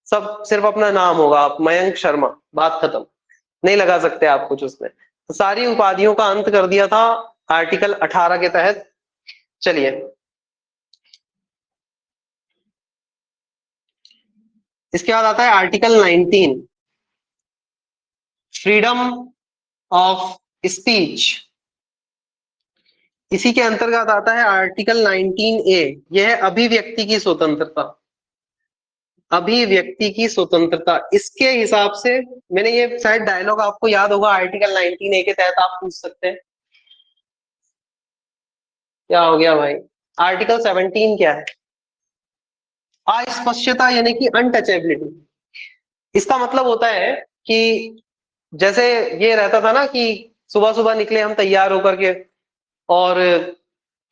सब सिर्फ अपना नाम होगा, आप मयंक शर्मा, बात खत्म, नहीं लगा सकते आप कुछ उसमें। तो सारी उपाधियों का अंत कर दिया था आर्टिकल 18 के तहत। चलिए, इसके बाद आता है आर्टिकल 19, फ्रीडम ऑफ स्पीच। इसी के अंतर्गत आता है आर्टिकल 19A, यह है अभिव्यक्ति की स्वतंत्रता, अभिव्यक्ति की स्वतंत्रता। इसके हिसाब से, मैंने ये शायद डायलॉग आपको याद होगा, आर्टिकल 19A के तहत आप पूछ सकते हैं। क्या हो गया भाई? आर्टिकल 17 क्या है? अस्पृश्यता यानी कि अनटचेबिलिटी। इसका मतलब होता है कि जैसे ये रहता था ना कि सुबह सुबह निकले हम तैयार होकर के और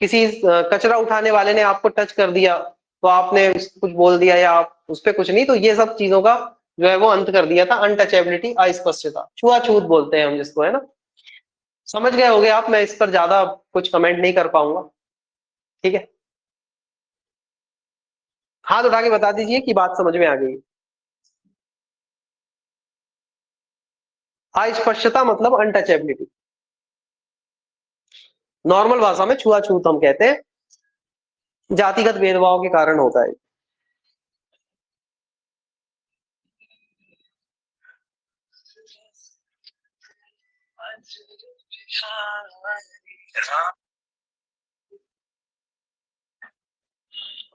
किसी कचरा उठाने वाले ने आपको टच कर दिया तो आपने कुछ बोल दिया या आप उस पर कुछ नहीं, तो ये सब चीजों का जो है वो अंत कर दिया था, अनटचेबिलिटी, अस्पष्टता, छुआछूत बोलते हैं हम जिसको, है ना। समझ गए होगे आप, मैं इस पर ज्यादा कुछ कमेंट नहीं कर पाऊंगा, ठीक है। हाथ उठा के बता दीजिए कि बात समझ में आ गई। अस्पष्टता मतलब अनटचेबिलिटी, नॉर्मल भाषा में छुआछूत हम कहते हैं, जातिगत भेदभाव के कारण होता है।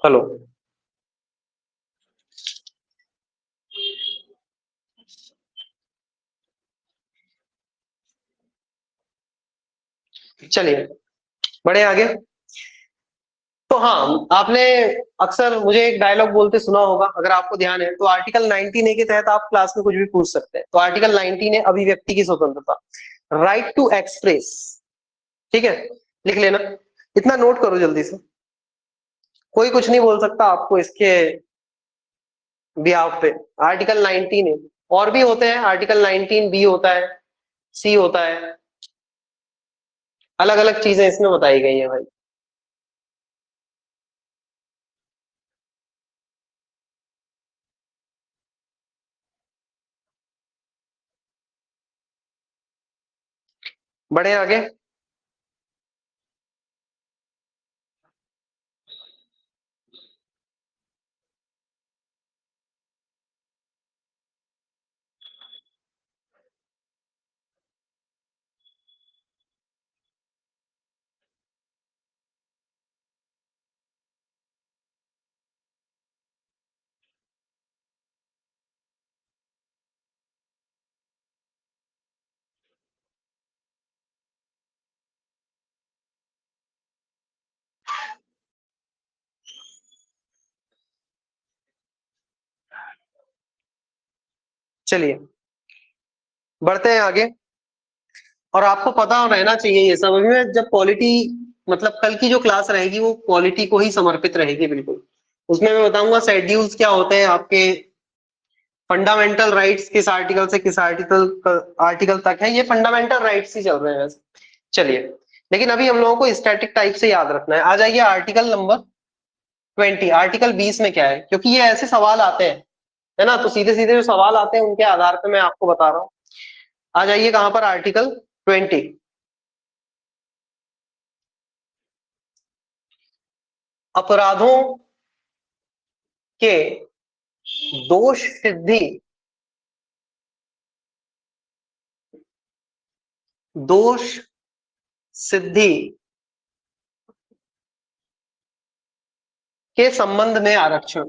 हेलो, चलिए बढ़े आगे। तो हाँ, आपने अक्सर मुझे एक डायलॉग बोलते सुना होगा, अगर आपको ध्यान है तो, आर्टिकल 19A के तहत आप क्लास में कुछ भी पूछ सकते हैं। तो आर्टिकल 19 है अभिव्यक्ति की स्वतंत्रता, राइट टू एक्सप्रेस, ठीक है, लिख लेना, इतना नोट करो जल्दी से। कोई कुछ नहीं बोल सकता आपको इसके बिहाफ पे। आर्टिकल 19 है, और भी होते हैं, आर्टिकल 19B होता है, सी होता है, अलग अलग चीजें इसमें बताई गई है भाई। बढ़े आगे। चलिए बढ़ते हैं आगे। और आपको पता रहना चाहिए ये सब, अभी मैं जब पॉलिटी, मतलब कल की जो क्लास रहेगी वो पॉलिटी को ही समर्पित रहेगी बिल्कुल। उसमें मैं बताऊंगा शेड्यूल्स क्या होते हैं आपके, फंडामेंटल राइट्स किस आर्टिकल से किस आर्टिकल आर्टिकल तक है, ये फंडामेंटल राइट्स ही चल रहे हैं वैसे। चलिए, लेकिन अभी हम लोगों को स्टैटिक टाइप से याद रखना है। आ जाइए आर्टिकल नंबर 20, आर्टिकल 20 में क्या है, क्योंकि ये ऐसे सवाल आते हैं, है ना, तो सीधे सीधे जो सवाल आते हैं उनके आधार पर मैं आपको बता रहा हूँ। आ जाइए कहां पर, आर्टिकल 20, अपराधों के दोष सिद्धि, दोष सिद्धि के संबंध में आरक्षण,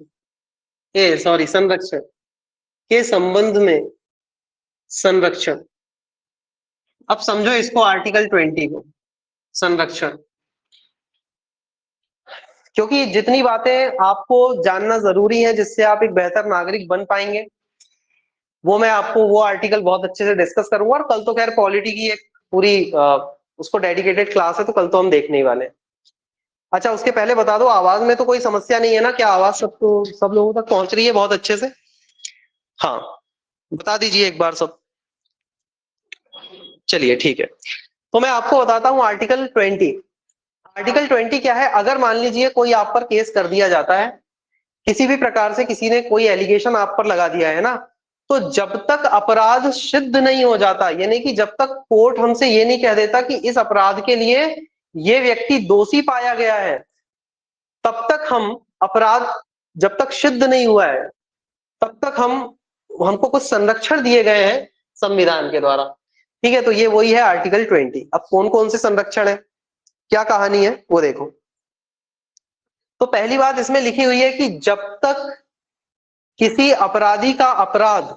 ए सॉरी संरक्षण, के संबंध में संरक्षण। अब समझो इसको, आर्टिकल 20 को, संरक्षण, क्योंकि जितनी बातें आपको जानना जरूरी है जिससे आप एक बेहतर नागरिक बन पाएंगे, वो मैं आपको वो आर्टिकल बहुत अच्छे से डिस्कस करूंगा। और कल तो खैर पॉलिटी की एक पूरी उसको डेडिकेटेड क्लास है, तो कल तो हम देखने ही वाले हैं। अच्छा, उसके पहले बता दो, आवाज में तो कोई समस्या नहीं है ना, क्या आवाज सबको, सब लोगों तक पहुंच रही है बहुत अच्छे से? हाँ, बता दीजिए एक बार सब। चलिए ठीक है, तो मैं आपको बताता हूं आर्टिकल 20। आर्टिकल 20 क्या है, अगर मान लीजिए कोई आप पर केस कर दिया जाता है, किसी भी प्रकार से किसी ने कोई एलिगेशन आप पर लगा दिया है ना, तो जब तक अपराध सिद्ध नहीं हो जाता, यानी कि जब तक कोर्ट हमसे ये नहीं कह देता कि इस अपराध के लिए ये व्यक्ति दोषी पाया गया है, तब तक हम अपराध, जब तक सिद्ध नहीं हुआ है तब तक हम, हमको कुछ संरक्षण दिए गए हैं संविधान के द्वारा, ठीक है। तो ये वही है आर्टिकल 20। अब कौन कौन से संरक्षण है, क्या कहानी है वो देखो। तो पहली बात इसमें लिखी हुई है कि जब तक किसी अपराधी का अपराध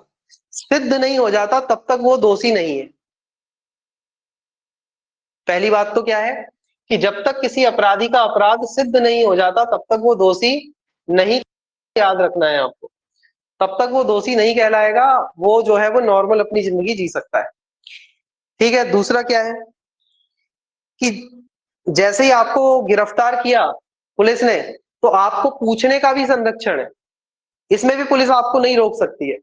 सिद्ध नहीं हो जाता तब तक वो दोषी नहीं है। पहली बात तो क्या है कि जब तक किसी अपराधी का अपराध सिद्ध नहीं हो जाता तब तक वो दोषी नहीं, याद रखना है आपको, तब तक वो दोषी नहीं कहलाएगा, वो जो है वो नॉर्मल अपनी जिंदगी जी सकता है, ठीक है। दूसरा क्या है कि जैसे ही आपको गिरफ्तार किया पुलिस ने, तो आपको पूछने का भी संरक्षण है। इसमें भी पुलिस आपको नहीं रोक सकती है।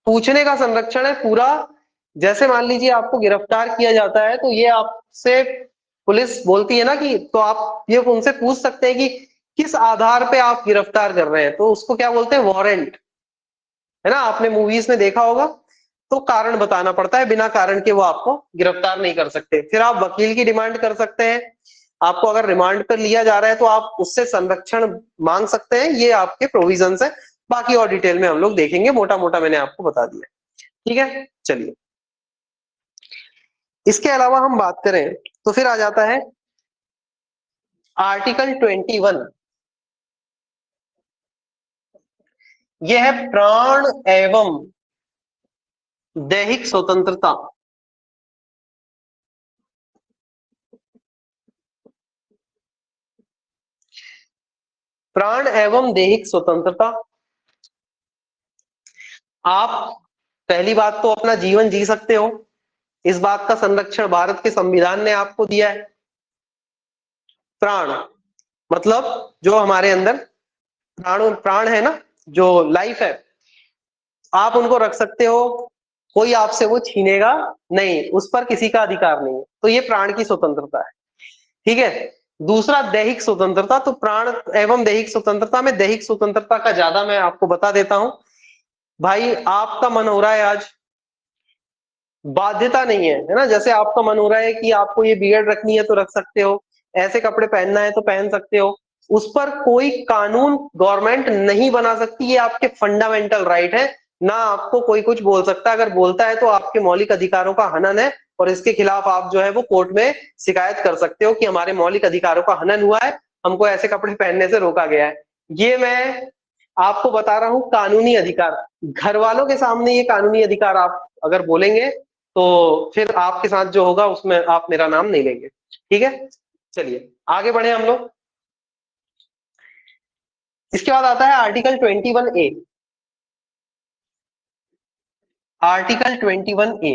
पूछने का संरक्षण है पूरा। जैसे मान लीजिए आपको गिरफ्तार किया जाता है, तो ये आपसे पुलिस बोलती है ना कि, तो आप ये उनसे पूछ सकते हैं कि किस आधार पे आप गिरफ्तार कर रहे हैं, तो उसको क्या बोलते हैं, वारंट, है ना। आपने मूवीज में देखा होगा। तो कारण बताना पड़ता है, बिना कारण के वो आपको गिरफ्तार नहीं कर सकते। फिर आप वकील की डिमांड कर सकते हैं। आपको अगर रिमांड पर लिया जा रहा है तो आप उससे संरक्षण मांग सकते हैं। ये आपके प्रोविजंस है। बाकी और डिटेल में हम लोग देखेंगे, मोटा मोटा मैंने आपको बता दिया। ठीक है, चलिए। इसके अलावा हम बात करें तो फिर आ जाता है आर्टिकल 21। यह है प्राण एवं दैहिक स्वतंत्रता। प्राण एवं दैहिक स्वतंत्रता। आप पहली बात तो अपना जीवन जी सकते हो। इस बात का संरक्षण भारत के संविधान ने आपको दिया है। प्राण मतलब जो हमारे अंदर प्राण प्राण है ना, जो लाइफ है, आप उनको रख सकते हो। कोई आपसे वो छीनेगा नहीं, उस पर किसी का अधिकार नहीं है। तो ये प्राण की स्वतंत्रता है। ठीक है। दूसरा दैहिक स्वतंत्रता। तो प्राण एवं दैहिक स्वतंत्रता में दैहिक स्वतंत्रता का ज्यादा मैं आपको बता देता हूं। भाई आपका मन हो रहा है आज, बाध्यता नहीं है ना। जैसे आपका मन हो रहा है कि आपको ये बियर्ड रखनी है तो रख सकते हो, ऐसे कपड़े पहनना है तो पहन सकते हो। उस पर कोई कानून गवर्नमेंट नहीं बना सकती। ये आपके फंडामेंटल राइट है। ना आपको कोई कुछ बोल सकता है। अगर बोलता है तो आपके मौलिक अधिकारों का हनन है, और इसके खिलाफ आप जो है वो कोर्ट में शिकायत कर सकते हो कि हमारे मौलिक अधिकारों का हनन हुआ है, हमको ऐसे कपड़े पहनने से रोका गया है। ये मैं आपको बता रहा हूं कानूनी अधिकार। घर वालों के सामने ये कानूनी अधिकार आप अगर बोलेंगे तो फिर आपके साथ जो होगा उसमें आप मेरा नाम नहीं लेंगे। ठीक है, चलिए आगे बढ़े हम लोग। इसके बाद आता है article 21A। Article 21A,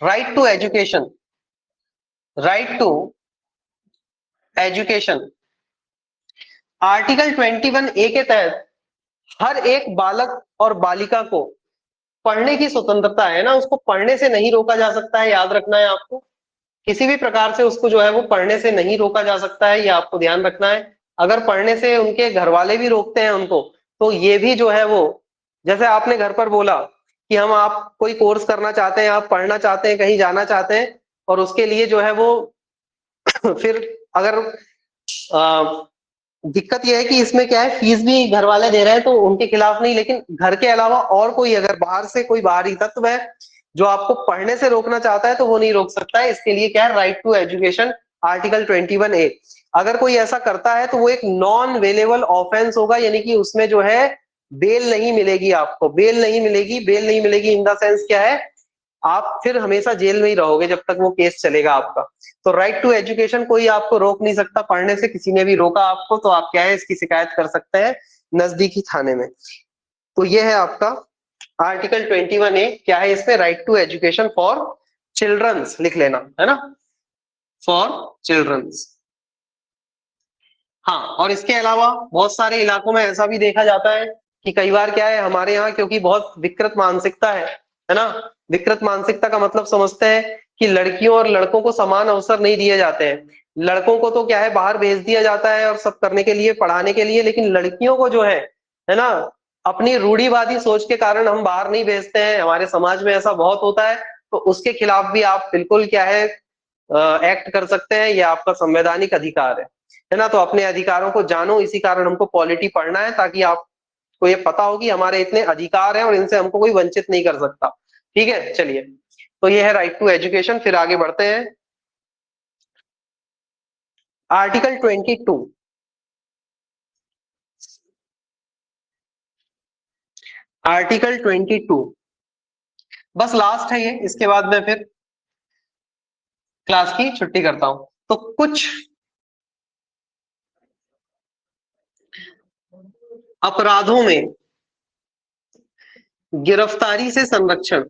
right to education. Right to education. Article 21A के तहत हर एक बालक और बालिका को पढ़ने की स्वतंत्रता है ना। उसको पढ़ने से नहीं रोका जा सकता है, याद रखना है आपको। किसी भी प्रकार से उसको जो है वो पढ़ने से नहीं रोका जा सकता है, ये आपको ध्यान रखना है। अगर पढ़ने से उनके घर वाले भी रोकते हैं उनको, तो ये भी जो है वो, जैसे आपने घर पर बोला कि हम आप कोई कोर्स करना चाहते हैं, आप पढ़ना चाहते हैं, कहीं जाना चाहते हैं, और उसके लिए जो है वो फिर अगर दिक्कत यह है कि इसमें क्या है, फीस भी घर वाले दे रहे हैं तो उनके खिलाफ नहीं, लेकिन घर के अलावा और कोई अगर बाहर से कोई बाहरी तत्व है जो आपको पढ़ने से रोकना चाहता है तो वो नहीं रोक सकता है। इसके लिए क्या है, right to education, article 21A। अगर कोई ऐसा करता है तो वो एक नॉन वेलेबल ऑफेंस होगा, यानी कि उसमें जो है बेल नहीं मिलेगी। आपको बेल नहीं मिलेगी। बेल नहीं मिलेगी इन द सेंस क्या है, आप फिर हमेशा जेल में ही रहोगे जब तक वो केस चलेगा आपका। तो राइट टू एजुकेशन कोई आपको रोक नहीं सकता। पढ़ने से किसी ने भी रोका आपको तो आप क्या है, इसकी शिकायत कर सकते हैं नजदीकी थाने में। तो ये है आपका आर्टिकल 21A। क्या है इसमें, right to education for childrens, लिख लेना है ना, फॉर चिल्ड्रंस। हाँ, और इसके अलावा बहुत सारे इलाकों में ऐसा भी देखा जाता है कि कई बार क्या है, हमारे यहाँ क्योंकि बहुत विकृत मानसिकता है ना। विकृत मानसिकता का मतलब समझते हैं कि लड़कियों और लड़कों को समान अवसर नहीं दिए जाते हैं। लड़कों को तो क्या है बाहर भेज दिया जाता है और सब करने के लिए, पढ़ाने के लिए, लेकिन लड़कियों को जो है ना, अपनी रूढ़िवादी सोच के कारण हम बाहर नहीं भेजते हैं। हमारे समाज में ऐसा बहुत होता है। तो उसके खिलाफ भी आप बिल्कुल क्या है एक्ट कर सकते हैं। ये आपका संवैधानिक अधिकार है ना। तो अपने अधिकारों को जानो, इसी कारण हमको पॉलिटी पढ़ना है, ताकि आपको ये पता हो कि हमारे इतने अधिकार हैं और इनसे हमको कोई वंचित नहीं कर सकता। ठीक है, चलिए। तो ये है राइट टू एजुकेशन। फिर आगे बढ़ते हैं। आर्टिकल 22। आर्टिकल 22 बस लास्ट है ये। इसके बाद मैं फिर क्लास की छुट्टी करता हूं। तो कुछ अपराधों में गिरफ्तारी से संरक्षण,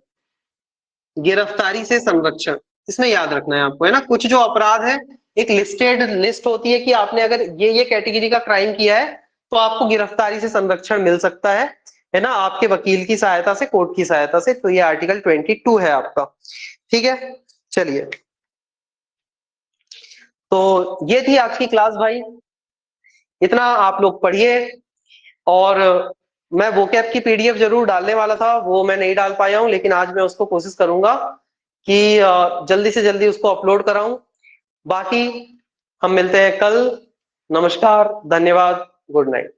गिरफ्तारी से संरक्षण, इसमें याद रखना है आपको, है ना। कुछ जो अपराध है, एक लिस्टेड लिस्ट होती है कि आपने अगर ये कैटेगरी का क्राइम किया है तो आपको गिरफ्तारी से संरक्षण मिल सकता है ना, आपके वकील की सहायता से, कोर्ट की सहायता से। तो ये आर्टिकल 22 है आपका, ठीक है। चलिए, तो ये थी आज की क्लास भाई, इतना आप लोग पढ़िए। और मैं वोकैब की पीडीएफ जरूर डालने वाला था, वो मैं नहीं डाल पाया हूं, लेकिन आज मैं उसको कोशिश करूंगा कि जल्दी से जल्दी उसको अपलोड कराऊं। बाकी हम मिलते हैं कल। नमस्कार, धन्यवाद, गुड नाइट।